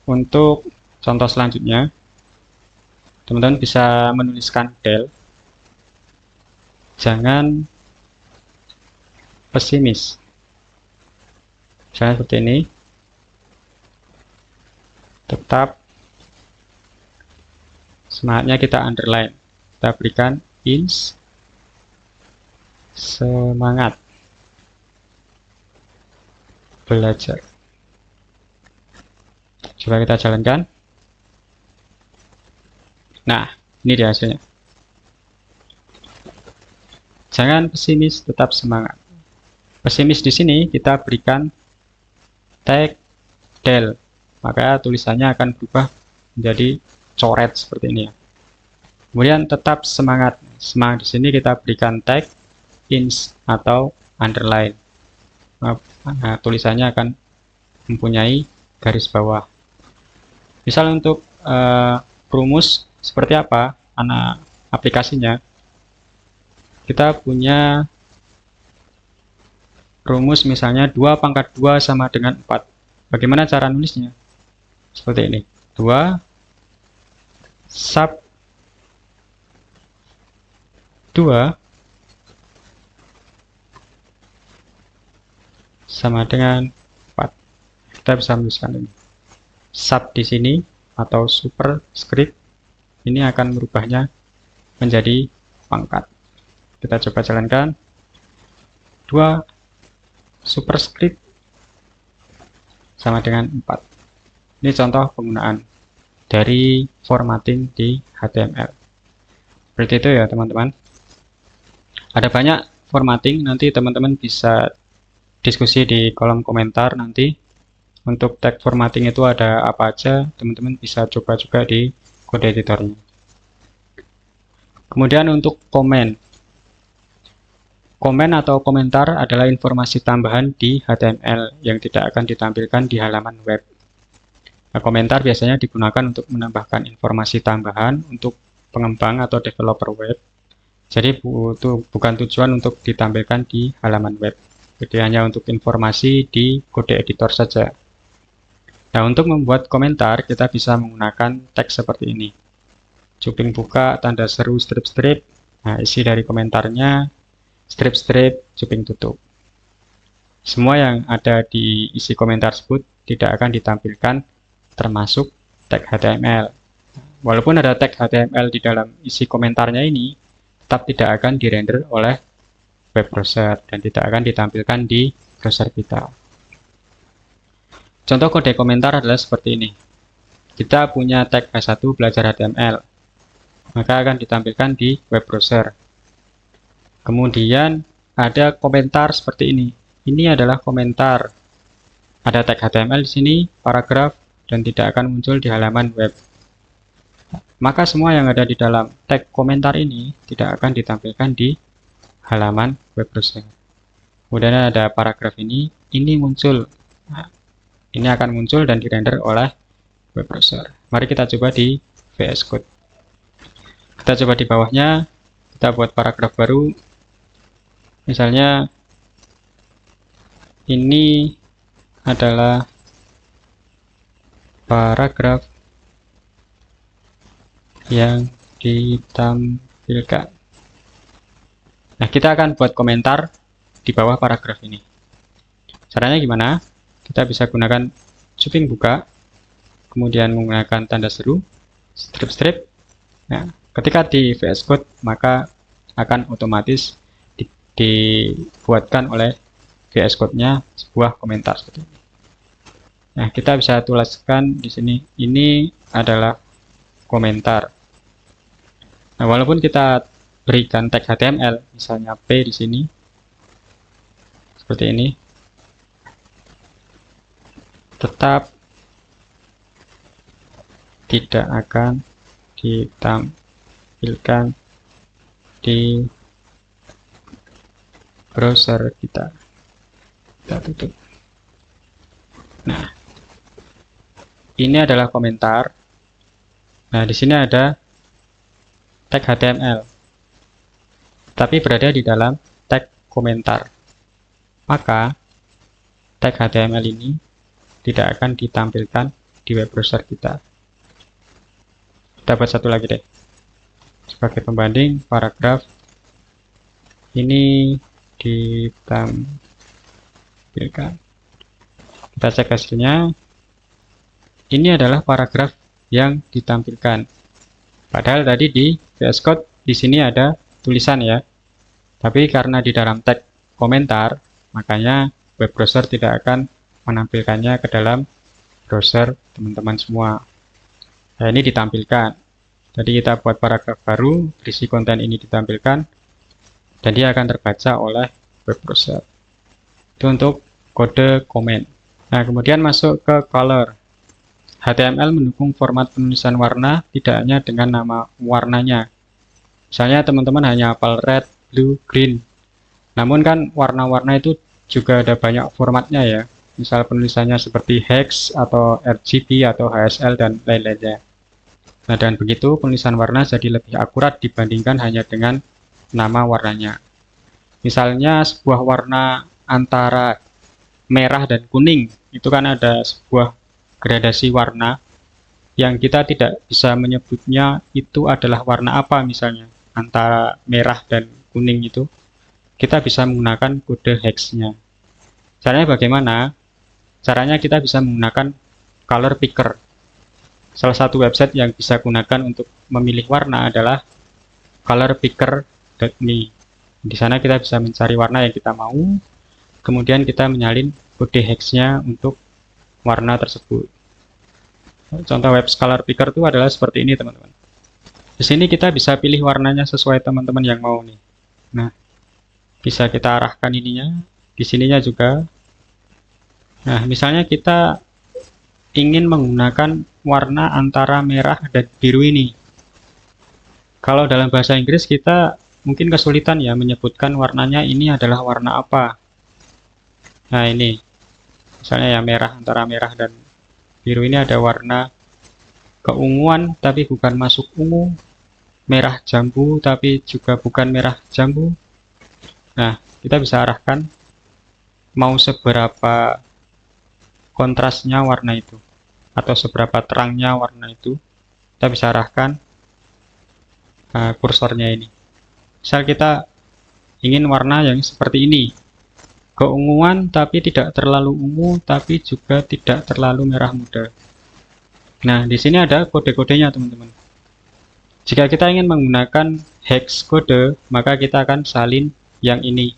untuk contoh selanjutnya, teman-teman bisa menuliskan del. Jangan pesimis. Misalnya seperti ini. Tetap semangatnya kita underline, kita berikan ins semangat belajar. Coba kita jalankan. Nah, ini dia hasilnya. Jangan pesimis, tetap semangat. Pesimis di sini kita berikan tag del, maka tulisannya akan berubah menjadi coret seperti ini ya. Kemudian tetap semangat. Semangat di sini kita berikan tag ins atau underline. Nah, tulisannya akan mempunyai garis bawah. Misal untuk rumus seperti apa aplikasinya, kita punya rumus misalnya 2 pangkat 2 sama dengan 4. Bagaimana cara nulisnya? Seperti ini. 2 sub 2 sama dengan 4. Kita bisa menuliskan ini. Sub di sini atau superscript ini akan merubahnya menjadi pangkat. Kita coba jalankan. 2 superscript sama dengan 4. Ini contoh penggunaan dari formatting di HTML. Seperti itu ya teman-teman. Ada banyak formatting, nanti teman-teman bisa diskusi di kolom komentar nanti. Untuk tag formatting itu ada apa aja, teman-teman bisa coba juga di kode editornya. Kemudian untuk komen. Komen atau komentar adalah informasi tambahan di HTML yang tidak akan ditampilkan di halaman web. Nah, komentar biasanya digunakan untuk menambahkan informasi tambahan untuk pengembang atau developer web. Jadi bukan tujuan untuk ditampilkan di halaman web. Jadi hanya untuk informasi di kode editor saja. Nah, untuk membuat komentar kita bisa menggunakan teks seperti ini. Cuping buka, tanda seru, strip-strip. Nah, isi dari komentarnya strip-strip, cuping tutup. Semua yang ada di isi komentar tersebut tidak akan ditampilkan termasuk tag HTML. Walaupun ada tag HTML di dalam isi komentarnya ini, tetap tidak akan dirender oleh web browser dan tidak akan ditampilkan di browser kita. Contoh kode komentar adalah seperti ini. Kita punya tag H1 belajar HTML, maka akan ditampilkan di web browser. Kemudian ada komentar seperti ini. Ini adalah komentar. Ada tag HTML di sini, paragraf, dan tidak akan muncul di halaman web. Maka semua yang ada di dalam tag komentar ini tidak akan ditampilkan di halaman web browser. Kemudian ada paragraf ini muncul. Nah, ini akan muncul dan dirender oleh web browser. Mari kita coba di VS Code. Kita coba di bawahnya, kita buat paragraf baru. Misalnya ini adalah paragraf yang ditampilkan. Nah, kita akan buat komentar di bawah paragraf ini. Caranya gimana? Kita bisa gunakan cuping buka, kemudian menggunakan tanda seru, strip-strip. Nah, ketika di VS Code, maka akan otomatis dibuatkan oleh VS Code-nya sebuah komentar seperti ini. Nah, kita bisa tuliskan di sini, ini adalah komentar. Nah, walaupun kita berikan tag HTML, misalnya P di sini, seperti ini, tetap tidak akan ditampilkan di browser kita. Kita tutup. Nah, ini adalah komentar. Nah, di sini ada tag HTML, tapi berada di dalam tag komentar. Maka tag HTML ini tidak akan ditampilkan di web browser kita. Kita buat satu lagi deh. Sebagai pembanding, paragraf ini ditampilkan. Kita cek hasilnya. Ini adalah paragraf yang ditampilkan. Padahal tadi di VS Code di sini ada tulisan ya. Tapi karena di dalam tag komentar, makanya web browser tidak akan menampilkannya ke dalam browser teman-teman semua. Nah, ini ditampilkan. Jadi kita buat paragraf baru, berisi konten ini ditampilkan, dan dia akan terbaca oleh web browser. Itu untuk kode komen. Nah, kemudian masuk ke color. HTML mendukung format penulisan warna, tidak hanya dengan nama warnanya. Misalnya teman-teman hanya hafal red, blue, green. Namun kan warna-warna itu juga ada banyak formatnya ya. Misal penulisannya seperti hex atau RGB atau HSL dan lain-lainnya. Nah, dengan begitu penulisan warna jadi lebih akurat dibandingkan hanya dengan nama warnanya. Misalnya sebuah warna antara merah dan kuning, itu kan ada sebuah gradasi warna yang kita tidak bisa menyebutnya itu adalah warna apa misalnya. Antara merah dan kuning itu, kita bisa menggunakan kode hex-nya. Caranya bagaimana? Caranya kita bisa menggunakan color picker. Salah satu website yang bisa gunakan untuk memilih warna adalah colorpicker.me. Di sana kita bisa mencari warna yang kita mau, kemudian kita menyalin kode hex-nya untuk warna tersebut. Contoh web color picker itu adalah seperti ini, teman-teman. Di sini kita bisa pilih warnanya sesuai teman-teman yang mau nih. Nah, bisa kita arahkan ininya, di sininya juga. Nah, misalnya kita ingin menggunakan warna antara merah dan biru ini. Kalau dalam bahasa Inggris kita mungkin kesulitan ya menyebutkan warnanya ini adalah warna apa. Nah, ini misalnya ya merah, antara merah dan biru ini ada warna keunguan tapi bukan masuk ungu, merah jambu tapi juga bukan merah jambu. Nah, kita bisa arahkan mau seberapa kontrasnya warna itu atau seberapa terangnya warna itu. Kita bisa arahkan kursornya ini. Misal kita ingin warna yang seperti ini, keunguan tapi tidak terlalu ungu tapi juga tidak terlalu merah muda. Nah, di sini ada kode-kodenya, teman-teman. Jika kita ingin menggunakan hex kode, maka kita akan salin yang ini.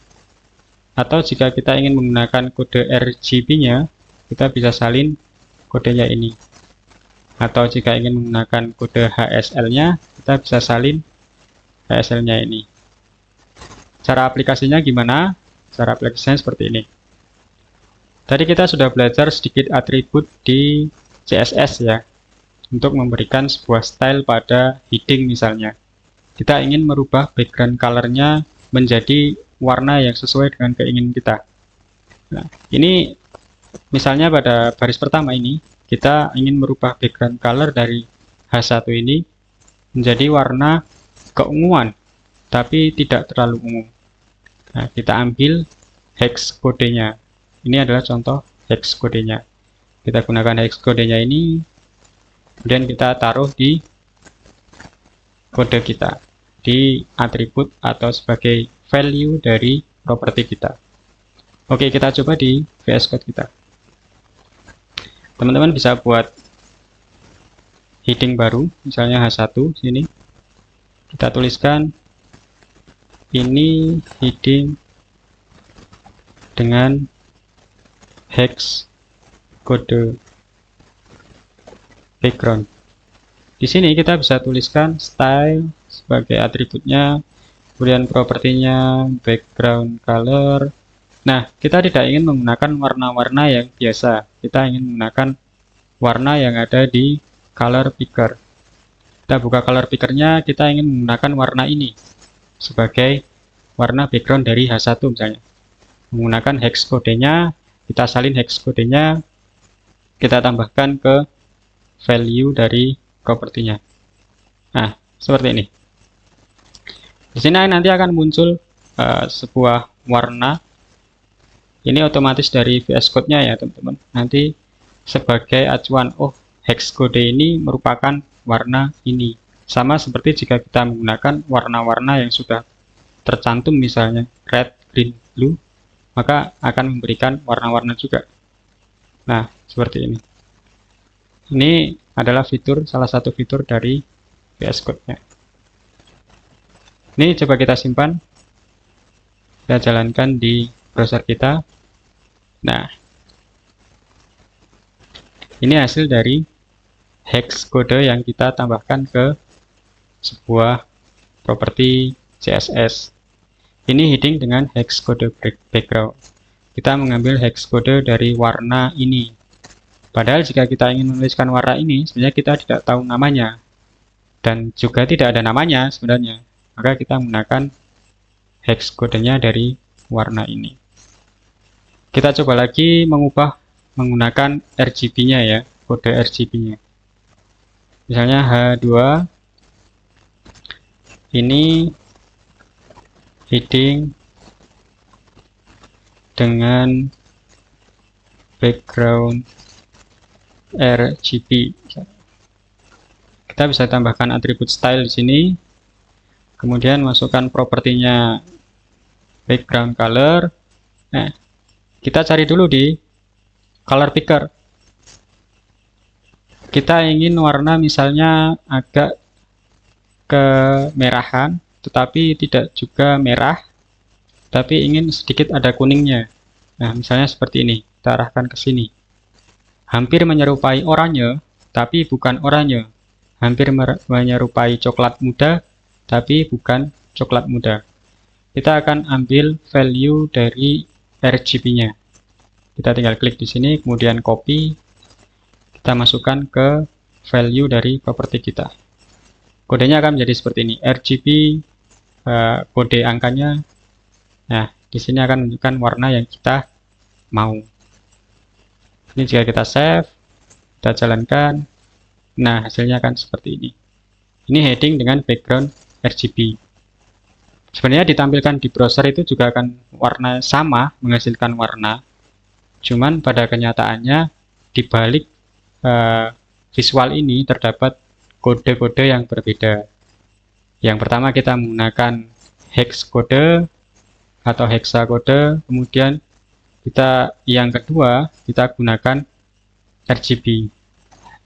Atau jika kita ingin menggunakan kode RGB-nya, kita bisa salin kodenya ini. Atau jika ingin menggunakan kode HSL-nya, kita bisa salin HSL-nya ini. Cara aplikasinya gimana? Cara aplikasinya seperti ini. Tadi kita sudah belajar sedikit atribut di CSS ya, untuk memberikan sebuah style pada heading misalnya. Kita ingin merubah background color-nya menjadi warna yang sesuai dengan keinginan kita. Nah, ini misalnya pada baris pertama ini, kita ingin merubah background color dari H1 ini menjadi warna keunguan, tapi tidak terlalu ungu. Nah, kita ambil hex kodenya. Ini adalah contoh hex kodenya. Kita gunakan hex kodenya ini, kemudian kita taruh di kode kita, di atribut atau sebagai value dari properti kita. Oke, kita coba di VS Code kita. Teman-teman bisa buat heading baru, misalnya H1 sini. Kita tuliskan ini heading dengan hex kode background. Di sini kita bisa tuliskan style sebagai atributnya, kemudian propertinya background color. Nah, kita tidak ingin menggunakan warna-warna yang biasa. Kita ingin menggunakan warna yang ada di color picker. Kita buka color picker-nya, kita ingin menggunakan warna ini sebagai warna background dari H1 misalnya. Menggunakan hex kodenya, kita salin hex kodenya, kita tambahkan ke value dari propertinya. Nah, seperti ini. Di sini nanti akan muncul sebuah warna. Ini otomatis dari VS Code-nya ya, teman-teman. Nanti sebagai acuan, oh, hex kode ini merupakan warna ini. Sama seperti jika kita menggunakan warna-warna yang sudah tercantum misalnya red, green, blue, maka akan memberikan warna-warna juga. Nah, seperti ini. Ini adalah fitur, salah satu fitur dari VS Code-nya. Ini coba kita simpan. Kita jalankan di browser kita. Nah, ini hasil dari hex kode yang kita tambahkan ke sebuah properti CSS. Ini heading dengan hex kode background. Kita mengambil hex kode dari warna ini. Padahal jika kita ingin menuliskan warna ini, sebenarnya kita tidak tahu namanya. Dan juga tidak ada namanya sebenarnya. Maka kita menggunakan hex kodenya dari warna ini. Kita coba lagi mengubah menggunakan RGB-nya ya, kode RGB-nya. Misalnya H2 ini heading dengan background RGB. Kita bisa tambahkan atribut style di sini. Kemudian masukkan propertinya background color. Nah, kita cari dulu di color picker. Kita ingin warna misalnya agak kemerahan, tetapi tidak juga merah, tapi ingin sedikit ada kuningnya. Nah, misalnya seperti ini, kita arahkan ke sini. Hampir menyerupai oranye, tapi bukan oranye. Hampir menyerupai coklat muda, tapi bukan coklat muda. Kita akan ambil value dari RGB-nya. Kita tinggal klik di sini, kemudian copy. Kita masukkan ke value dari properti kita. Kodenya akan menjadi seperti ini, RGB, kode angkanya. Nah, di sini akan menunjukkan warna yang kita mau. Ini jika kita save, kita jalankan, nah hasilnya akan seperti ini. Ini heading dengan background RGB. Sebenarnya ditampilkan di browser itu juga akan warna sama, menghasilkan warna. Cuman pada kenyataannya, di balik visual ini terdapat kode-kode yang berbeda. Yang pertama kita menggunakan hex kode atau hexakode, kemudian yang kedua kita gunakan RGB.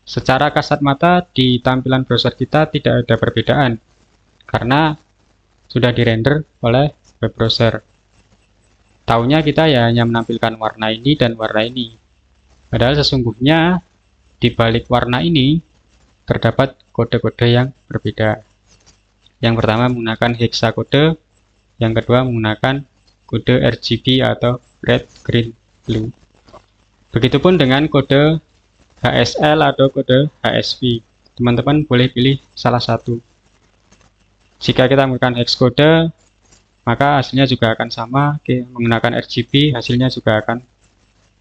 Secara kasat mata di tampilan browser kita tidak ada perbedaan karena sudah dirender oleh web browser. Taunya kita ya hanya menampilkan warna ini dan warna ini. Padahal sesungguhnya di balik warna ini terdapat kode-kode yang berbeda. Yang pertama menggunakan hexakode, yang kedua menggunakan kode RGB atau red, green, blue. Begitupun dengan kode HSL atau kode HSV. Teman-teman boleh pilih salah satu. Jika kita menggunakan hex kode, maka hasilnya juga akan sama. Menggunakan RGB, hasilnya juga akan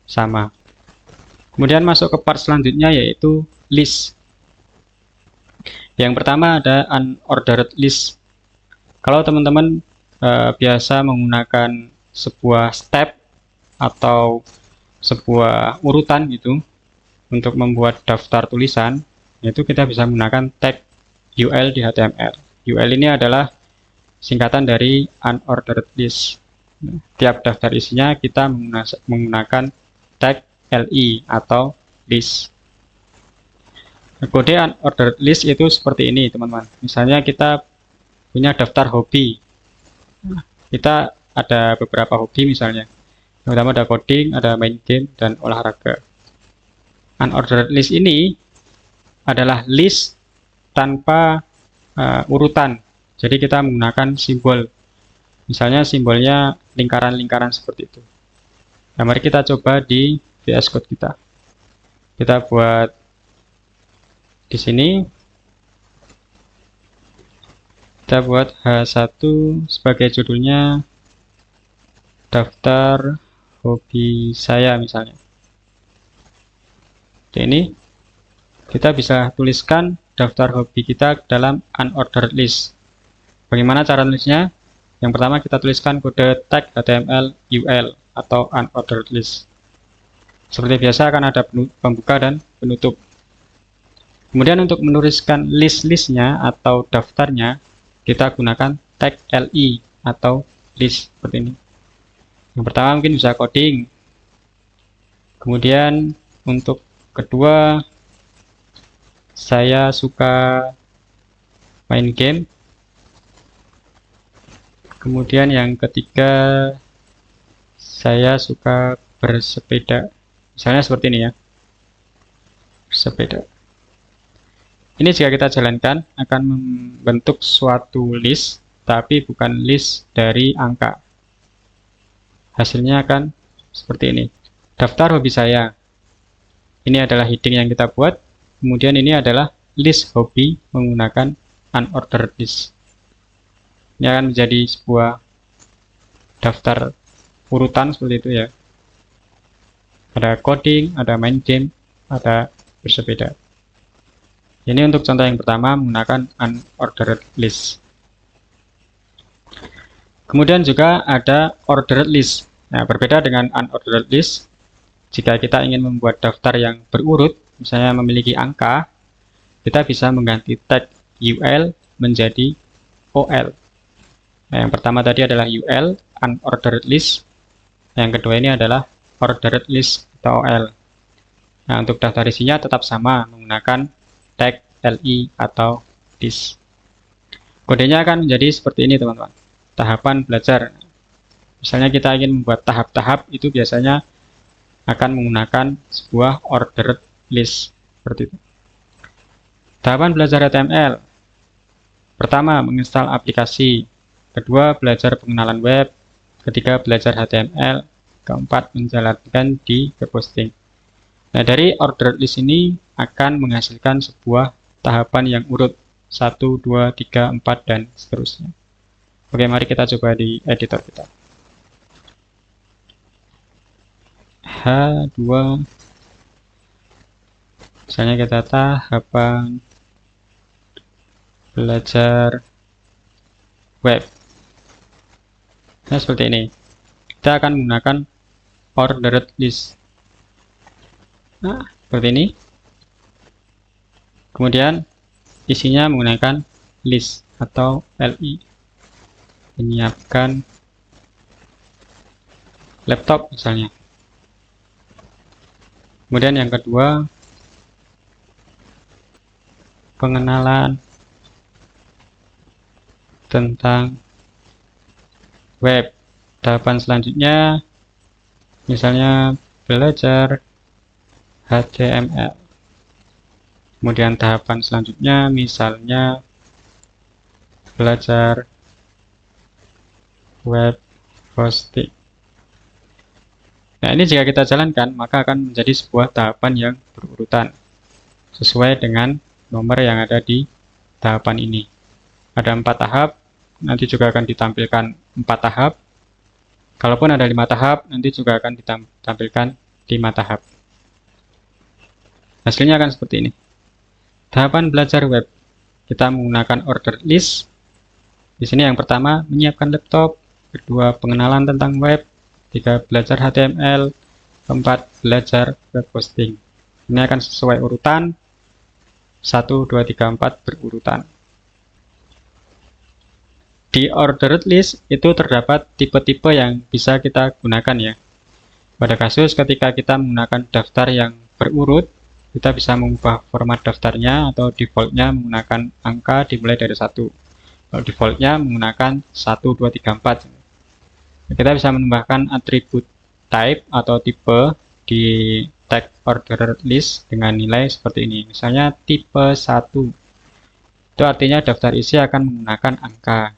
sama. Kemudian masuk ke part selanjutnya yaitu list. Yang pertama ada unordered list. Kalau teman-teman biasa menggunakan sebuah step atau sebuah urutan gitu untuk membuat daftar tulisan, yaitu kita bisa menggunakan tag UL di HTML. UL ini adalah singkatan dari unordered list. Tiap daftar isinya kita menggunakan tag LI atau list. Kode unordered list itu seperti ini, teman-teman. Misalnya kita punya daftar hobi. Kita ada beberapa hobi misalnya. Yang pertama ada coding, ada main game, dan olahraga. Unordered list ini adalah list tanpa urutan. Jadi kita menggunakan simbol. Misalnya simbolnya lingkaran-lingkaran seperti itu. Nah, mari kita coba di VS Code kita. Kita buat di sini kita buat H1 sebagai judulnya daftar hobi saya misalnya. Oke, ini kita bisa tuliskan daftar hobi kita dalam unordered list. Bagaimana cara nulisnya? Yang pertama kita tuliskan kode tag HTML UL atau unordered list. Seperti biasa akan ada pembuka dan penutup. Kemudian untuk menuliskan list-listnya atau daftarnya, kita gunakan tag LI atau list seperti ini. Yang pertama mungkin bisa coding. Kemudian untuk kedua, saya suka main game. Kemudian yang ketiga, saya suka bersepeda. Misalnya seperti ini ya, bersepeda. Ini jika kita jalankan akan membentuk suatu list, tapi bukan list dari angka. Hasilnya akan seperti ini. Daftar hobi saya. Ini adalah heading yang kita buat. Kemudian ini adalah list hobi menggunakan unordered list. Ini akan menjadi sebuah daftar urutan seperti itu ya. Ada coding, ada main game, ada bersepeda. Ini untuk contoh yang pertama menggunakan unordered list. Kemudian juga ada ordered list. Nah, berbeda dengan unordered list, jika kita ingin membuat daftar yang berurut, misalnya memiliki angka, kita bisa mengganti tag UL menjadi OL. Nah, yang pertama tadi adalah UL, unordered list. Yang kedua ini adalah ordered list atau OL. Nah, untuk daftar isinya tetap sama, menggunakan tag LI atau list. Kodenya akan menjadi seperti ini, teman-teman. Tahapan belajar. Misalnya kita ingin membuat tahap-tahap, itu biasanya akan menggunakan sebuah ordered list seperti itu. Tahapan belajar HTML. Pertama, menginstal aplikasi. Kedua, belajar pengenalan web. Ketiga, belajar HTML. Keempat, menjalankan di web hosting. Nah, dari ordered list ini akan menghasilkan sebuah tahapan yang urut 1, 2, 3, 4, dan seterusnya. Oke, mari kita coba di editor kita. H2, misalnya kita tahapan belajar web. Nah, seperti ini. Kita akan menggunakan ordered list. Nah, seperti ini. Kemudian isinya menggunakan list atau LI. Menyiapkan laptop misalnya. Kemudian yang kedua, pengenalan tentang web. Tahapan selanjutnya misalnya belajar HTML. Kemudian tahapan selanjutnya misalnya belajar web hosting. Nah, ini jika kita jalankan, maka akan menjadi sebuah tahapan yang berurutan sesuai dengan nomor yang ada di tahapan ini. Ada 4 tahap, nanti juga akan ditampilkan 4 tahap. Kalaupun ada 5 tahap, nanti juga akan ditampilkan 5 tahap. Hasilnya akan seperti ini. Tahapan belajar web. Kita menggunakan ordered list. Di sini yang pertama, menyiapkan laptop. Kedua, pengenalan tentang web. Tiga, belajar HTML. Keempat, belajar web hosting. Ini akan sesuai urutan. 1, 2, 3, 4 berurutan. Di ordered list itu terdapat tipe-tipe yang bisa kita gunakan ya. Pada kasus ketika kita menggunakan daftar yang berurut, kita bisa mengubah format daftarnya atau defaultnya menggunakan angka dimulai dari 1. Kalau defaultnya menggunakan 1, 2, 3, 4. Kita bisa menambahkan atribut type atau tipe di tag ordered list dengan nilai seperti ini. Misalnya tipe 1. Itu artinya daftar isi akan menggunakan angka.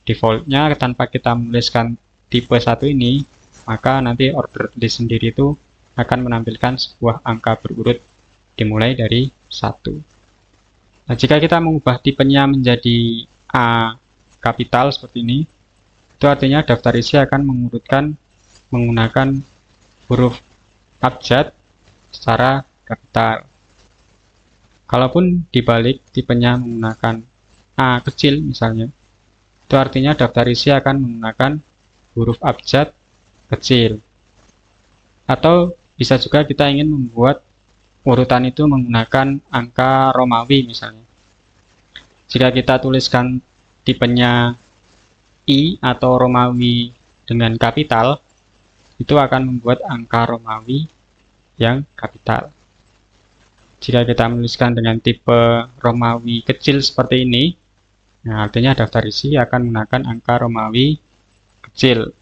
Defaultnya tanpa kita menuliskan tipe 1 ini, maka nanti ordered list sendiri itu akan menampilkan sebuah angka berurut dimulai dari 1. Nah, jika kita mengubah tipenya menjadi A kapital seperti ini, itu artinya daftar isi akan mengurutkan menggunakan huruf abjad secara kapital. Kalaupun dibalik tipenya menggunakan A kecil misalnya, itu artinya daftar isi akan menggunakan huruf abjad kecil. Atau bisa juga kita ingin membuat urutan itu menggunakan angka Romawi misalnya. Jika kita tuliskan tipenya I atau Romawi dengan kapital, itu akan membuat angka Romawi yang kapital. Jika kita menuliskan dengan tipe Romawi kecil seperti ini, nah artinya daftar isi akan menggunakan angka Romawi kecil.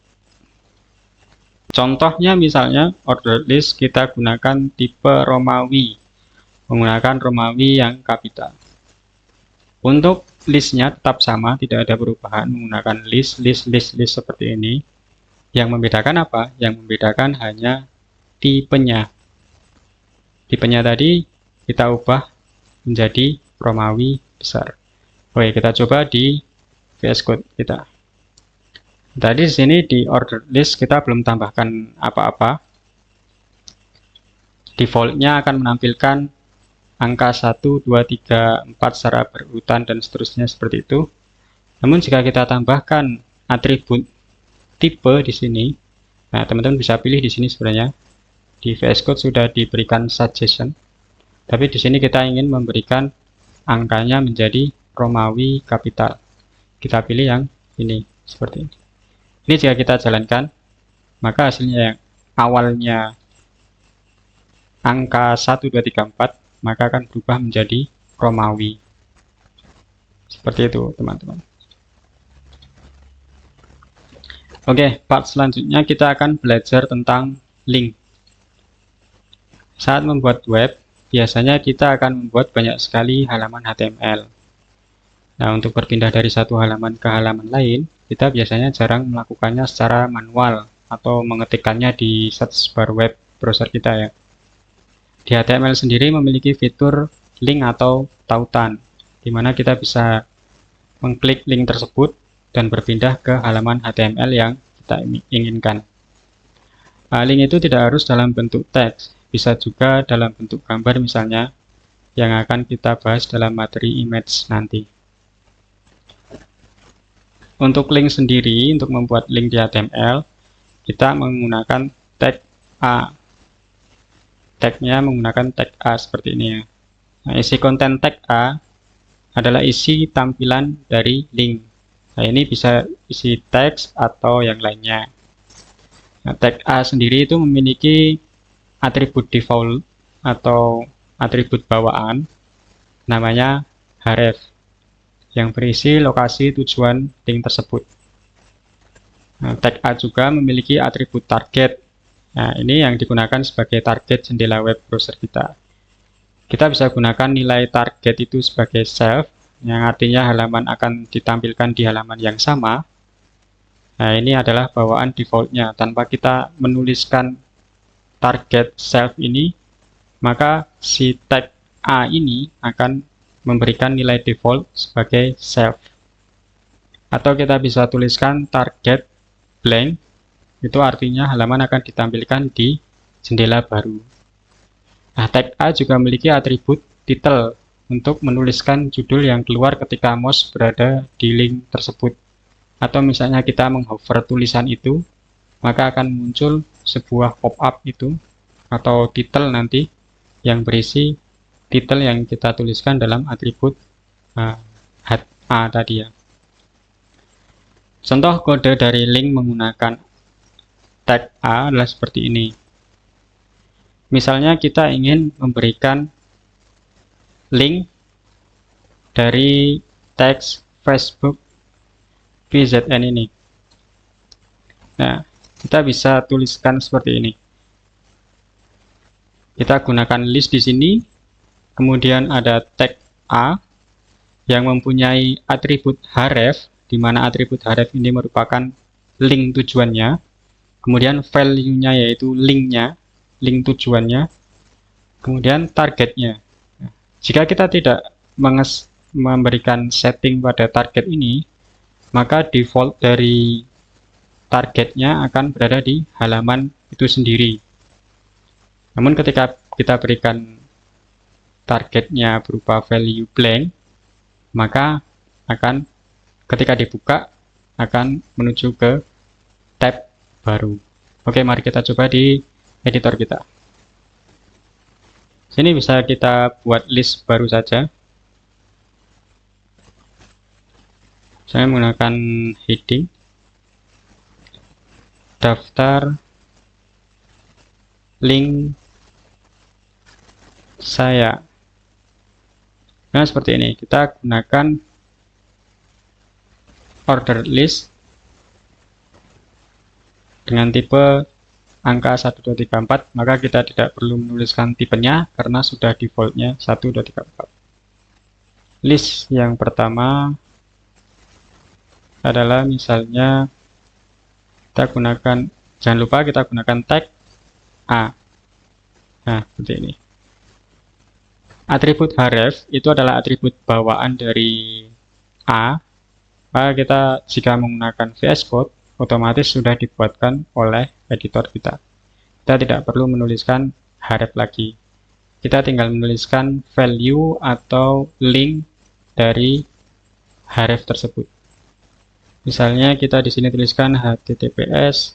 Contohnya misalnya ordered list kita gunakan tipe Romawi, menggunakan Romawi yang kapital. Untuk listnya tetap sama, tidak ada perubahan, menggunakan list seperti ini. Yang membedakan apa? Yang membedakan hanya tipenya. Tipenya tadi kita ubah menjadi Romawi besar. Oke, kita coba di VS Code kita. Tadi di sini di order list kita belum tambahkan apa-apa. Defaultnya akan menampilkan angka 1, 2, 3, 4 secara berurutan dan seterusnya seperti itu. Namun jika kita tambahkan atribut tipe di sini, nah teman-teman bisa pilih di sini sebenarnya. Di VS Code sudah diberikan suggestion, tapi di sini kita ingin memberikan angkanya menjadi Romawi kapital. Kita pilih yang ini, seperti ini. Ini jika kita jalankan, maka hasilnya yang awalnya angka 1, 2, 3, 4, maka akan berubah menjadi Romawi. Seperti itu, teman-teman. Oke, part selanjutnya kita akan belajar tentang link. Saat membuat web, biasanya kita akan membuat banyak sekali halaman HTML. Nah, untuk berpindah dari satu halaman ke halaman lain, kita biasanya jarang melakukannya secara manual atau mengetikkannya di search bar web browser kita ya. Di HTML sendiri memiliki fitur link atau tautan, di mana kita bisa mengklik link tersebut dan berpindah ke halaman HTML yang kita inginkan. Link itu tidak harus dalam bentuk teks, bisa juga dalam bentuk gambar misalnya, yang akan kita bahas dalam materi image nanti. Untuk link sendiri, untuk membuat link di HTML, kita menggunakan tag A. Tagnya menggunakan tag A seperti ini ya. Nah, isi konten tag A adalah isi tampilan dari link. Nah, ini bisa isi teks atau yang lainnya. Nah, tag A sendiri itu memiliki atribut default atau atribut bawaan namanya href yang berisi lokasi tujuan link tersebut. Nah, tag A juga memiliki atribut target. Nah, ini yang digunakan sebagai target jendela web browser kita. Kita bisa gunakan nilai target itu sebagai self, yang artinya halaman akan ditampilkan di halaman yang sama. Nah, ini adalah bawaan defaultnya. Tanpa kita menuliskan target self ini, maka si tag A ini akan memberikan nilai default sebagai self. Atau kita bisa tuliskan target blank, itu artinya halaman akan ditampilkan di jendela baru. Nah, tag A juga memiliki atribut title untuk menuliskan judul yang keluar ketika mouse berada di link tersebut. Atau misalnya kita menghover tulisan itu, maka akan muncul sebuah pop-up itu atau title nanti yang berisi title yang kita tuliskan dalam atribut head A tadi ya. Contoh kode dari link menggunakan tag A adalah seperti ini. Misalnya kita ingin memberikan link dari teks Facebook PZN ini. Nah, kita bisa tuliskan seperti ini. Kita gunakan list di sini, kemudian ada tag A yang mempunyai atribut href, di mana atribut href ini merupakan link tujuannya, kemudian value-nya yaitu linknya, link tujuannya, kemudian targetnya. Jika kita tidak memberikan setting pada target ini, maka default dari targetnya akan berada di halaman itu sendiri. Namun ketika kita berikan targetnya berupa value blank, maka akan ketika dibuka akan menuju ke tab baru. Oke, mari kita coba di editor kita. Sini bisa kita buat list baru saja. Saya menggunakan heading daftar link saya. Nah, seperti ini. Kita gunakan order list dengan tipe angka 1, 2, 3, 4, maka kita tidak perlu menuliskan tipenya karena sudah defaultnya 1, 2, 3, 4. List yang pertama adalah misalnya kita gunakan, jangan lupa kita gunakan tag A. Nah, seperti ini. Atribut href itu adalah atribut bawaan dari A. Maka kita jika menggunakan VS Code, otomatis sudah dibuatkan oleh editor kita. Kita tidak perlu menuliskan href lagi. Kita tinggal menuliskan value atau link dari href tersebut. Misalnya kita di sini tuliskan https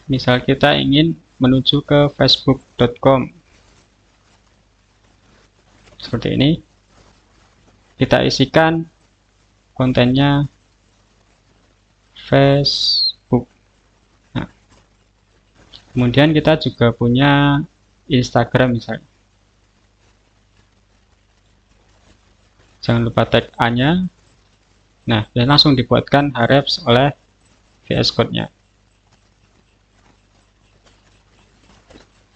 misal kita ingin menuju ke facebook.com seperti ini, kita isikan kontennya Facebook. Nah, kemudian kita juga punya Instagram misalnya. Jangan lupa tag A-nya. Nah, dan langsung dibuatkan href oleh VS Code-nya.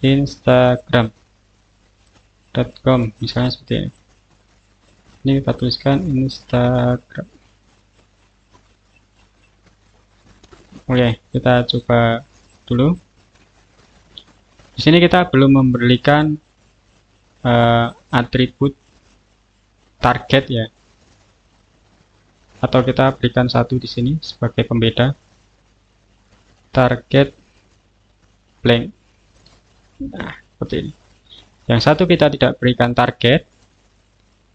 Instagram.com misalnya seperti ini. Ini kita tuliskan Instagram. Oke, kita coba dulu. Di sini kita belum memberikan atribut target ya, atau kita berikan satu di sini sebagai pembeda, target blank. Nah, seperti ini. Yang satu kita tidak berikan target,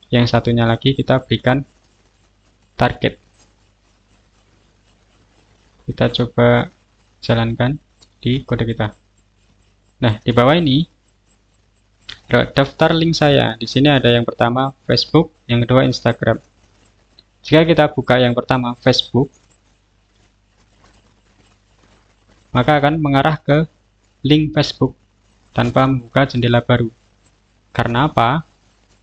yang satunya lagi kita berikan target. Kita coba jalankan di kode kita. Nah, di bawah ini daftar link saya. Di sini ada yang pertama Facebook, yang kedua Instagram. Jika kita buka yang pertama Facebook, maka akan mengarah ke link Facebook tanpa membuka jendela baru. Karena apa?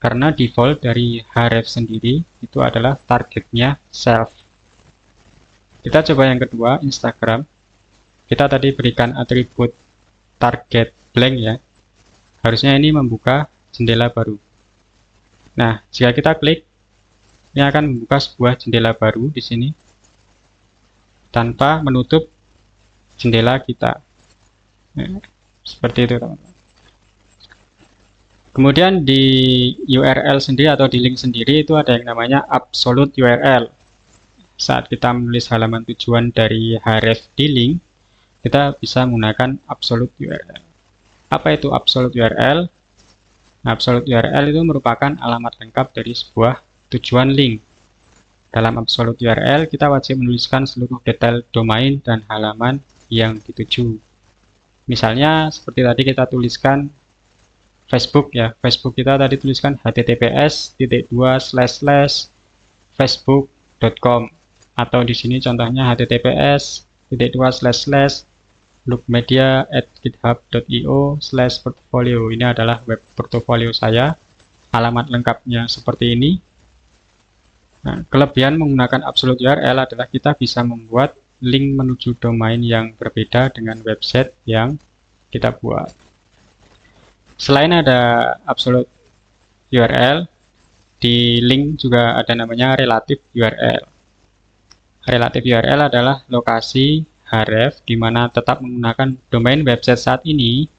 Karena default dari href sendiri itu adalah targetnya self. Kita coba yang kedua, Instagram. Kita tadi berikan atribut target blank ya. Harusnya ini membuka jendela baru. Nah, jika kita klik, ini akan membuka sebuah jendela baru di sini tanpa menutup jendela kita. Nah, seperti itu, teman-teman. Kemudian di URL sendiri atau di link sendiri itu ada yang namanya absolute URL. Saat kita menulis halaman tujuan dari href di link, kita bisa menggunakan absolute URL. Apa itu absolute URL? Nah, absolute URL itu merupakan alamat lengkap dari sebuah tujuan link. Dalam absolute URL, kita wajib menuliskan seluruh detail domain dan halaman yang dituju. Misalnya, seperti tadi kita tuliskan Facebook ya. Facebook kita tadi tuliskan https://facebook.com, atau di sini contohnya https://loopmedia@github.io/portfolio. Ini adalah web portofolio saya. Alamat lengkapnya seperti ini. Nah, kelebihan menggunakan absolute URL adalah kita bisa membuat link menuju domain yang berbeda dengan website yang kita buat. Selain ada absolute URL, di link juga ada namanya relative URL. Relative URL adalah lokasi href di mana tetap menggunakan domain website saat ini,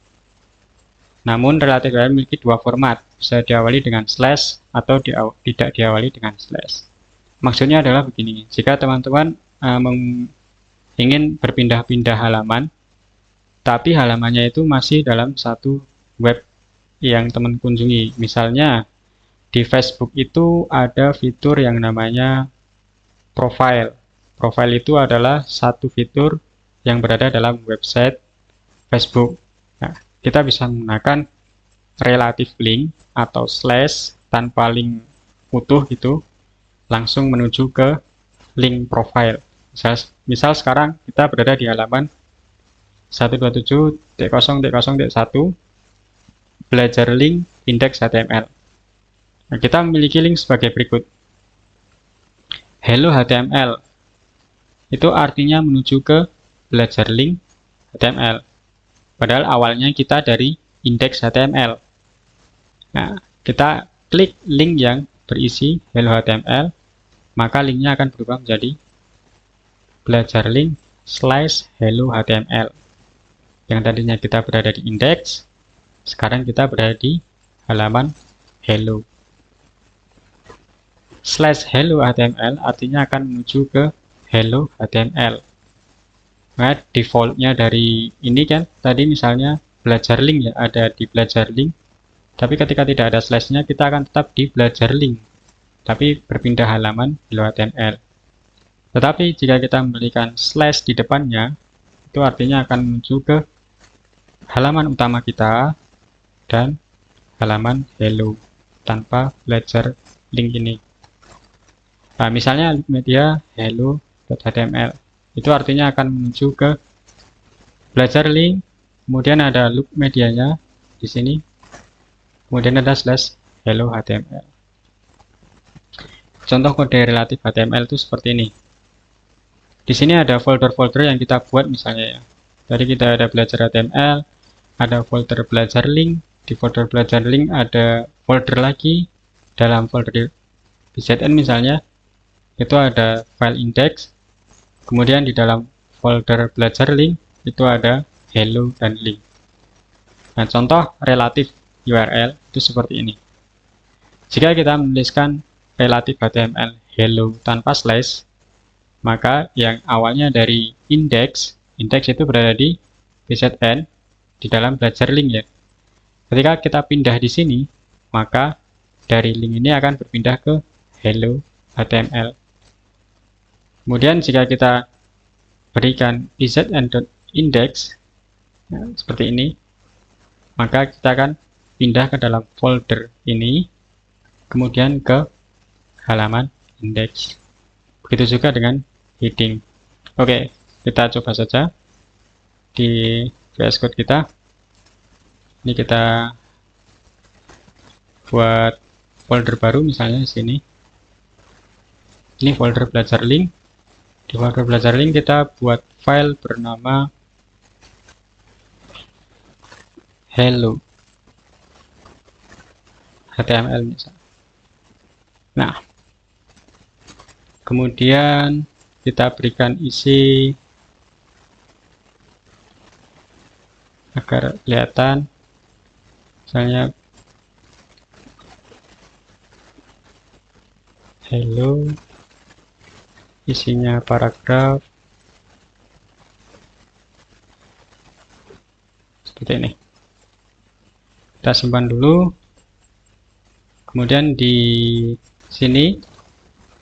namun relative URL memiliki dua format, bisa diawali dengan slash atau tidak diawali dengan slash. Maksudnya adalah begini, jika teman-teman ingin berpindah-pindah halaman, tapi halamannya itu masih dalam satu web yang teman kunjungi. Misalnya di Facebook itu ada fitur yang namanya profile. Profile itu adalah satu fitur yang berada dalam website Facebook. Nah, kita bisa menggunakan relative link atau slash tanpa link utuh gitu, langsung menuju ke link profile. Misal sekarang kita berada di halaman 127.0.0.1 belajar link index HTML. Nah, kita memiliki link sebagai berikut. Hello HTML. Itu artinya menuju ke belajar link HTML. Padahal awalnya kita dari indeks HTML. Nah, kita klik link yang berisi hello HTML, maka linknya akan berubah menjadi belajarlink/hello HTML. Yang tadinya kita berada di indeks, sekarang kita berada di halaman hello. /hello HTML artinya akan menuju ke hello HTML. Nah, defaultnya dari ini kan tadi misalnya belajar link ya, ada di belajar link. Tapi ketika tidak ada slashnya, kita akan tetap di belajar link, tapi berpindah halaman hello HTML. Tetapi jika kita memberikan slash di depannya, itu artinya akan menuju ke halaman utama kita dan halaman hello tanpa belajar link ini. Nah, misalnya media hello.html, itu artinya akan menuju ke belajar link, kemudian ada loop medianya di sini, kemudian ada /hello HTML. Contoh kode relatif HTML itu seperti ini. Di sini ada folder-folder yang kita buat misalnya ya. Tadi kita ada belajar HTML, ada folder belajar link, di folder belajar link ada folder lagi, dalam folder BZN misalnya, itu ada file index, kemudian di dalam folder belajar link, itu ada hello dan link. Nah, contoh relatif URL itu seperti ini. Jika kita menuliskan relatif HTML hello tanpa slash, maka yang awalnya dari indeks itu berada di BZN di dalam belajar link ya. Ketika kita pindah di sini, maka dari link ini akan berpindah ke hello HTML. Kemudian jika kita berikan bzn.index ya, seperti ini, maka kita akan pindah ke dalam folder ini, kemudian ke halaman indeks. Begitu juga dengan heading. Oke, kita coba saja di VS Code kita. Ini kita buat folder baru misalnya di sini. Ini folder belajar link. Di folder belajar link kita buat file bernama hello HTML misalnya. Nah, kemudian kita berikan isi agar kelihatan, misalnya hello, isinya paragraf seperti ini. Kita simpan dulu, kemudian di sini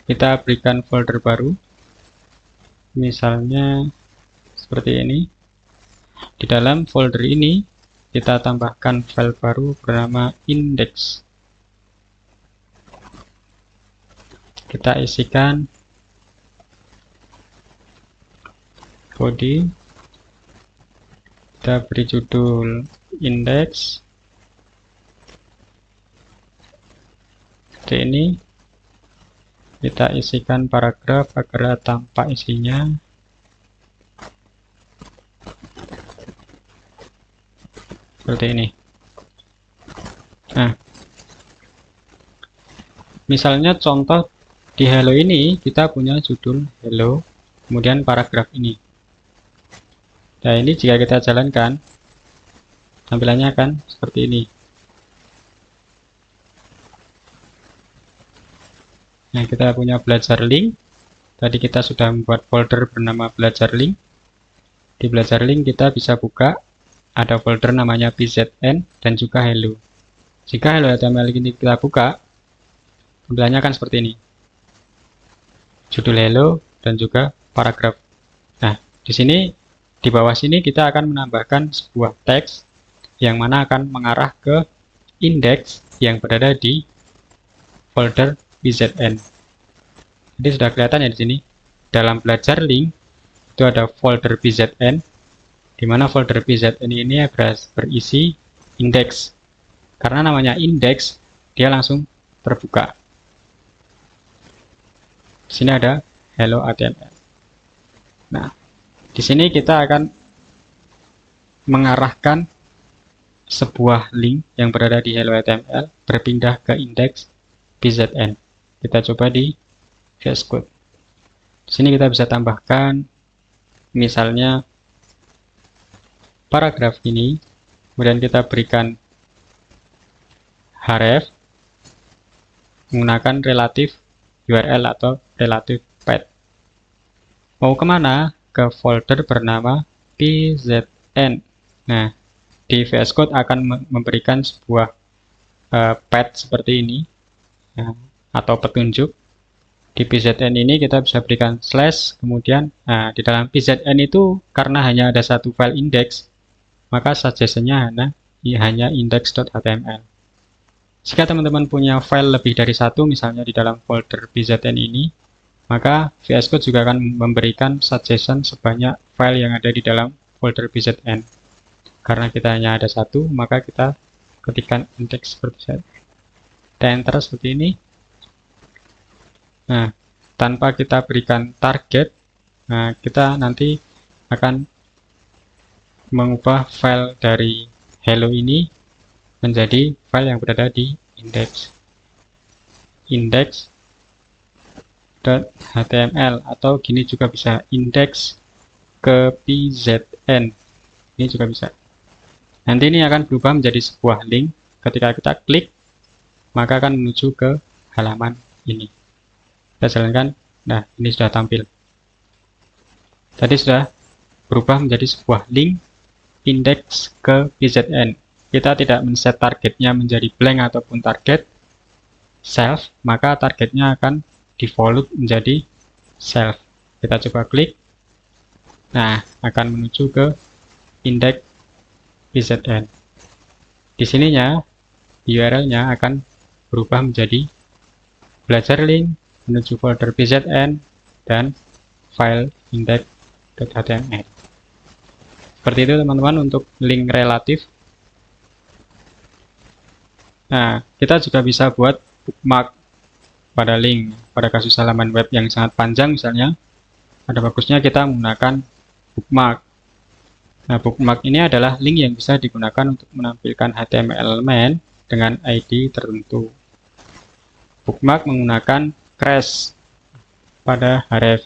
kita berikan folder baru, misalnya seperti ini. Di dalam folder ini kita tambahkan file baru bernama index. Kita isikan body, kita beri judul index seperti ini. Kita isikan paragraf agar tampak isinya. Seperti ini. Nah, misalnya contoh di hello ini kita punya judul hello, kemudian paragraf ini. Nah, ini jika kita jalankan, tampilannya akan seperti ini. Nah, kita punya belajar link. Tadi kita sudah membuat folder bernama belajar link. Di belajar link kita bisa buka, ada folder namanya bzn dan juga hello. Jika hello HTML ini kita buka, tampilannya akan seperti ini. Judul hello dan juga paragraf. Nah, di sini di bawah sini kita akan menambahkan sebuah teks yang mana akan mengarah ke indeks yang berada di folder bzn. Jadi sudah kelihatan ya di sini. Dalam belajar link itu ada folder bzn, di mana folder bzn ini berisi indeks. Karena namanya indeks, dia langsung terbuka. Di sini ada hello HTML. Nah, di sini kita akan mengarahkan sebuah link yang berada di Hello HTML berpindah ke indeks PZN. Kita coba di VS Code. Di sini kita bisa tambahkan misalnya paragraf ini, kemudian kita berikan href menggunakan relative URL atau relative path. Mau kemana? Ke folder bernama PZN. Nah, di VS Code akan memberikan sebuah path seperti ini, ya, atau petunjuk. Di PZN ini kita bisa berikan slash, kemudian di dalam PZN itu karena hanya ada satu file index, maka suggestion-nya hanya index.html. Jika teman-teman punya file lebih dari satu, misalnya di dalam folder PZN ini, maka VS Code juga akan memberikan suggestion sebanyak file yang ada di dalam folder PZN. Karena kita hanya ada satu, maka kita ketikkan index seperti saya. Kita enter seperti ini. Nah, tanpa kita berikan target, kita nanti akan mengubah file dari hello ini menjadi file yang berada di index.html, atau gini juga bisa, index ke PZN. Ini juga bisa. Nanti ini akan berubah menjadi sebuah link. Ketika kita klik, maka akan menuju ke halaman ini. Kita jalankan. Nah, ini sudah tampil. Tadi sudah berubah menjadi sebuah link index ke PZN. Kita tidak men-set targetnya menjadi blank ataupun target self, maka targetnya akan default menjadi self. Kita coba klik. Nah, akan menuju ke index PZN. Di sininya URL-nya akan berubah menjadi belajar link menuju folder PZN dan file index.html. Seperti itu teman-teman untuk link relatif. Nah, kita juga bisa buat bookmark pada link. Pada kasus halaman web yang sangat panjang misalnya, ada bagusnya kita menggunakan bookmark. Nah, bookmark ini adalah link yang bisa digunakan untuk menampilkan HTML elemen dengan ID tertentu. Bookmark menggunakan crash pada href.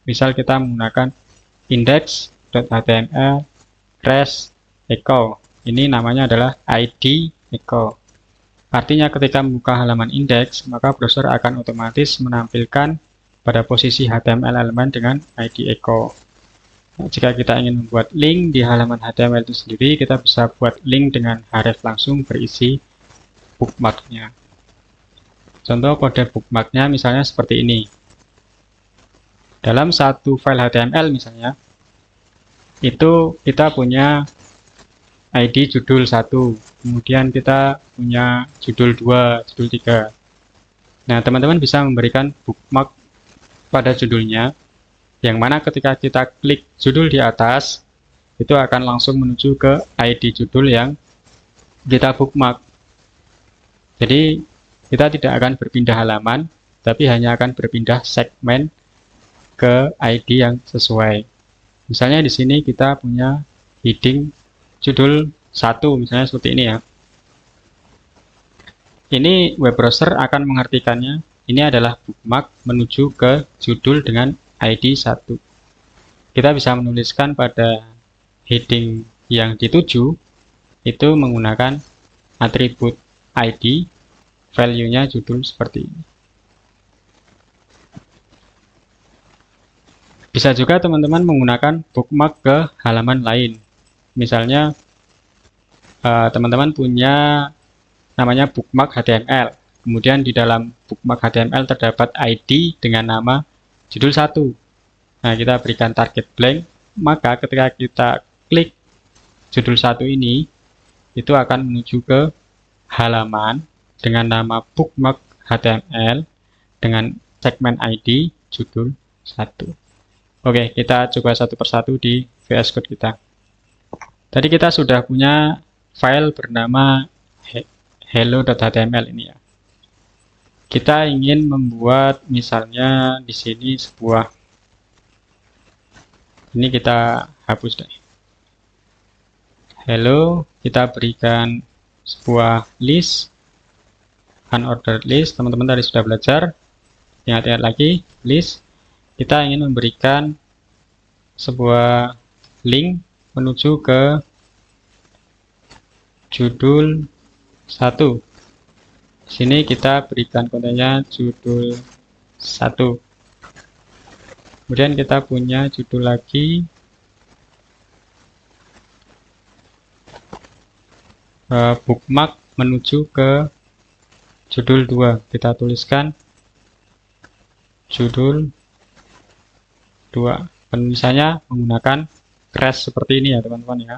Misal kita menggunakan index.html crash echo. Ini namanya adalah ID echo. Artinya ketika membuka halaman indeks, maka browser akan otomatis menampilkan pada posisi HTML elemen dengan ID echo. Nah, jika kita ingin membuat link di halaman HTML itu sendiri, kita bisa buat link dengan href langsung berisi bookmarknya. Contoh kode bookmarknya misalnya seperti ini. Dalam satu file HTML misalnya, itu kita punya ID judul 1, kemudian kita punya judul 2, judul 3. Nah, teman-teman bisa memberikan bookmark pada judulnya, yang mana ketika kita klik judul di atas, itu akan langsung menuju ke ID judul yang kita bookmark. Jadi, kita tidak akan berpindah halaman, tapi hanya akan berpindah segmen ke ID yang sesuai. Misalnya di sini kita punya heading judul 1, misalnya seperti ini ya. Ini web browser akan mengartikannya, ini adalah bookmark menuju ke judul dengan ID 1. Kita bisa menuliskan pada heading yang dituju, itu menggunakan atribut ID, value-nya judul seperti ini. Bisa juga teman-teman menggunakan bookmark ke halaman lain. Misalnya, teman-teman punya namanya bookmark HTML. Kemudian di dalam bookmark HTML terdapat ID dengan nama judul 1. Nah, kita berikan target blank, maka ketika kita klik judul 1 ini, itu akan menuju ke halaman dengan nama bookmark HTML dengan segmen ID judul 1. Oke, kita coba satu persatu di VS Code kita. Tadi kita sudah punya file bernama hello.html ini ya. Kita ingin membuat misalnya di sini sebuah, ini kita hapus deh. hello, kita berikan sebuah list, unordered list. Teman-teman tadi sudah belajar. Ingat-ingat lagi, list. Kita ingin memberikan sebuah link menuju ke judul 1. Sini kita berikan kontennya judul 1. Kemudian kita punya judul lagi, bookmark menuju ke judul 2. Kita tuliskan judul 2. Penulisannya menggunakan crash seperti ini ya teman-teman ya.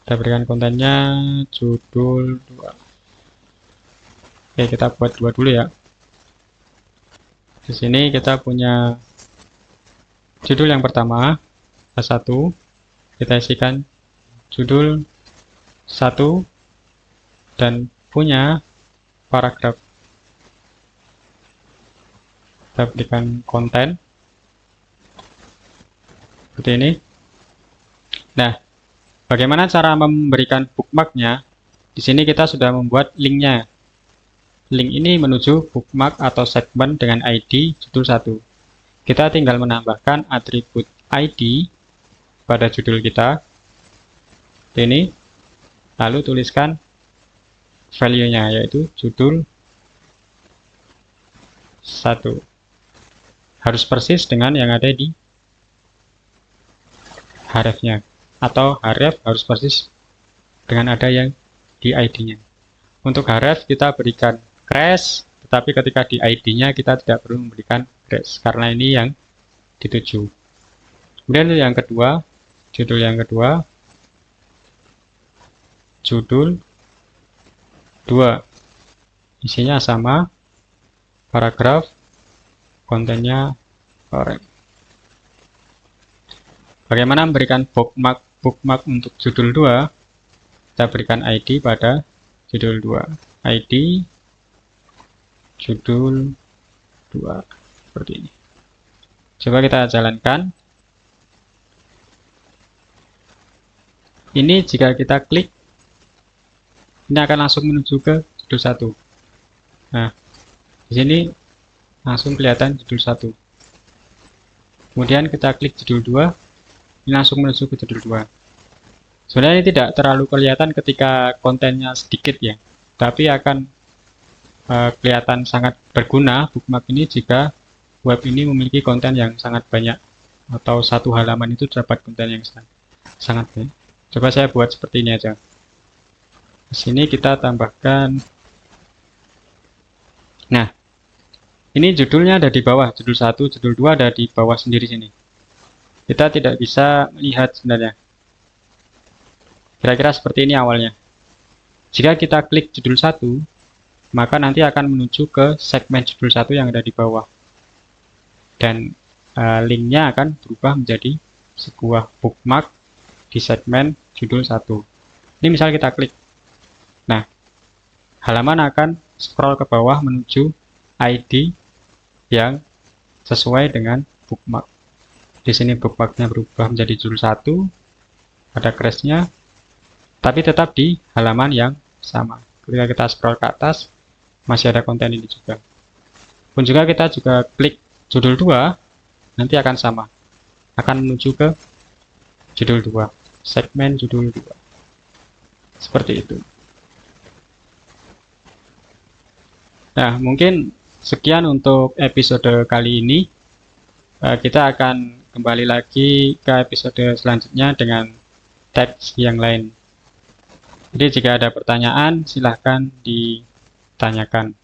Kita berikan kontennya judul 2. Oke, kita buat 2 dulu ya. Di sini kita punya judul yang pertama, A1. Kita isikan judul 1 dan punya paragraf. Kita berikan konten seperti ini. Nah, bagaimana cara memberikan bookmarknya? Di sini kita sudah membuat linknya. Link ini menuju bookmark atau segmen dengan ID judul 1. Kita tinggal menambahkan atribut ID pada judul kita. Ini, lalu tuliskan value-nya, yaitu judul 1. Harus persis dengan yang ada di href-nya, atau href harus persis dengan ada yang di ID-nya. Untuk href kita berikan crash, tetapi ketika di ID-nya kita tidak perlu memberikan crash karena ini yang dituju. Kemudian yang kedua, judul yang kedua, judul 2. Isinya sama, paragraf, kontennya orang. Bagaimana memberikan bookmark untuk judul 2? Kita berikan ID pada judul 2. ID judul 2 seperti ini. Coba kita jalankan. Ini jika kita klik, ini akan langsung menuju ke judul 1. Nah, di sini langsung kelihatan judul 1. Kemudian kita klik judul 2, ini langsung menuju ke judul 2. Sebenarnya ini tidak terlalu kelihatan ketika kontennya sedikit ya, tapi akan kelihatan sangat berguna bookmark ini jika web ini memiliki konten yang sangat banyak, atau satu halaman itu terdapat konten yang sangat banyak. Coba saya buat seperti ini aja. Di sini kita tambahkan, nah ini judulnya ada di bawah, judul 1, judul 2 ada di bawah sendiri sini. Kita tidak bisa melihat sebenarnya. Kira-kira seperti ini awalnya. Jika kita klik judul 1, maka nanti akan menuju ke segmen judul 1 yang ada di bawah. Dan linknya akan berubah menjadi sebuah bookmark di segmen judul 1. Ini misal kita klik. Nah, halaman akan scroll ke bawah menuju ID yang sesuai dengan bookmark. Di sini bookmarknya berubah menjadi judul 1, ada crash-nya, tapi tetap di halaman yang sama. Ketika kita scroll ke atas, masih ada konten ini juga. Pun juga kita juga klik judul 2, nanti akan sama. Akan menuju ke judul 2, segmen judul 2. Seperti itu. Nah, mungkin sekian untuk episode kali ini. Kita akan kembali lagi ke episode selanjutnya dengan teks yang lain. Jadi jika ada pertanyaan, silahkan ditanyakan.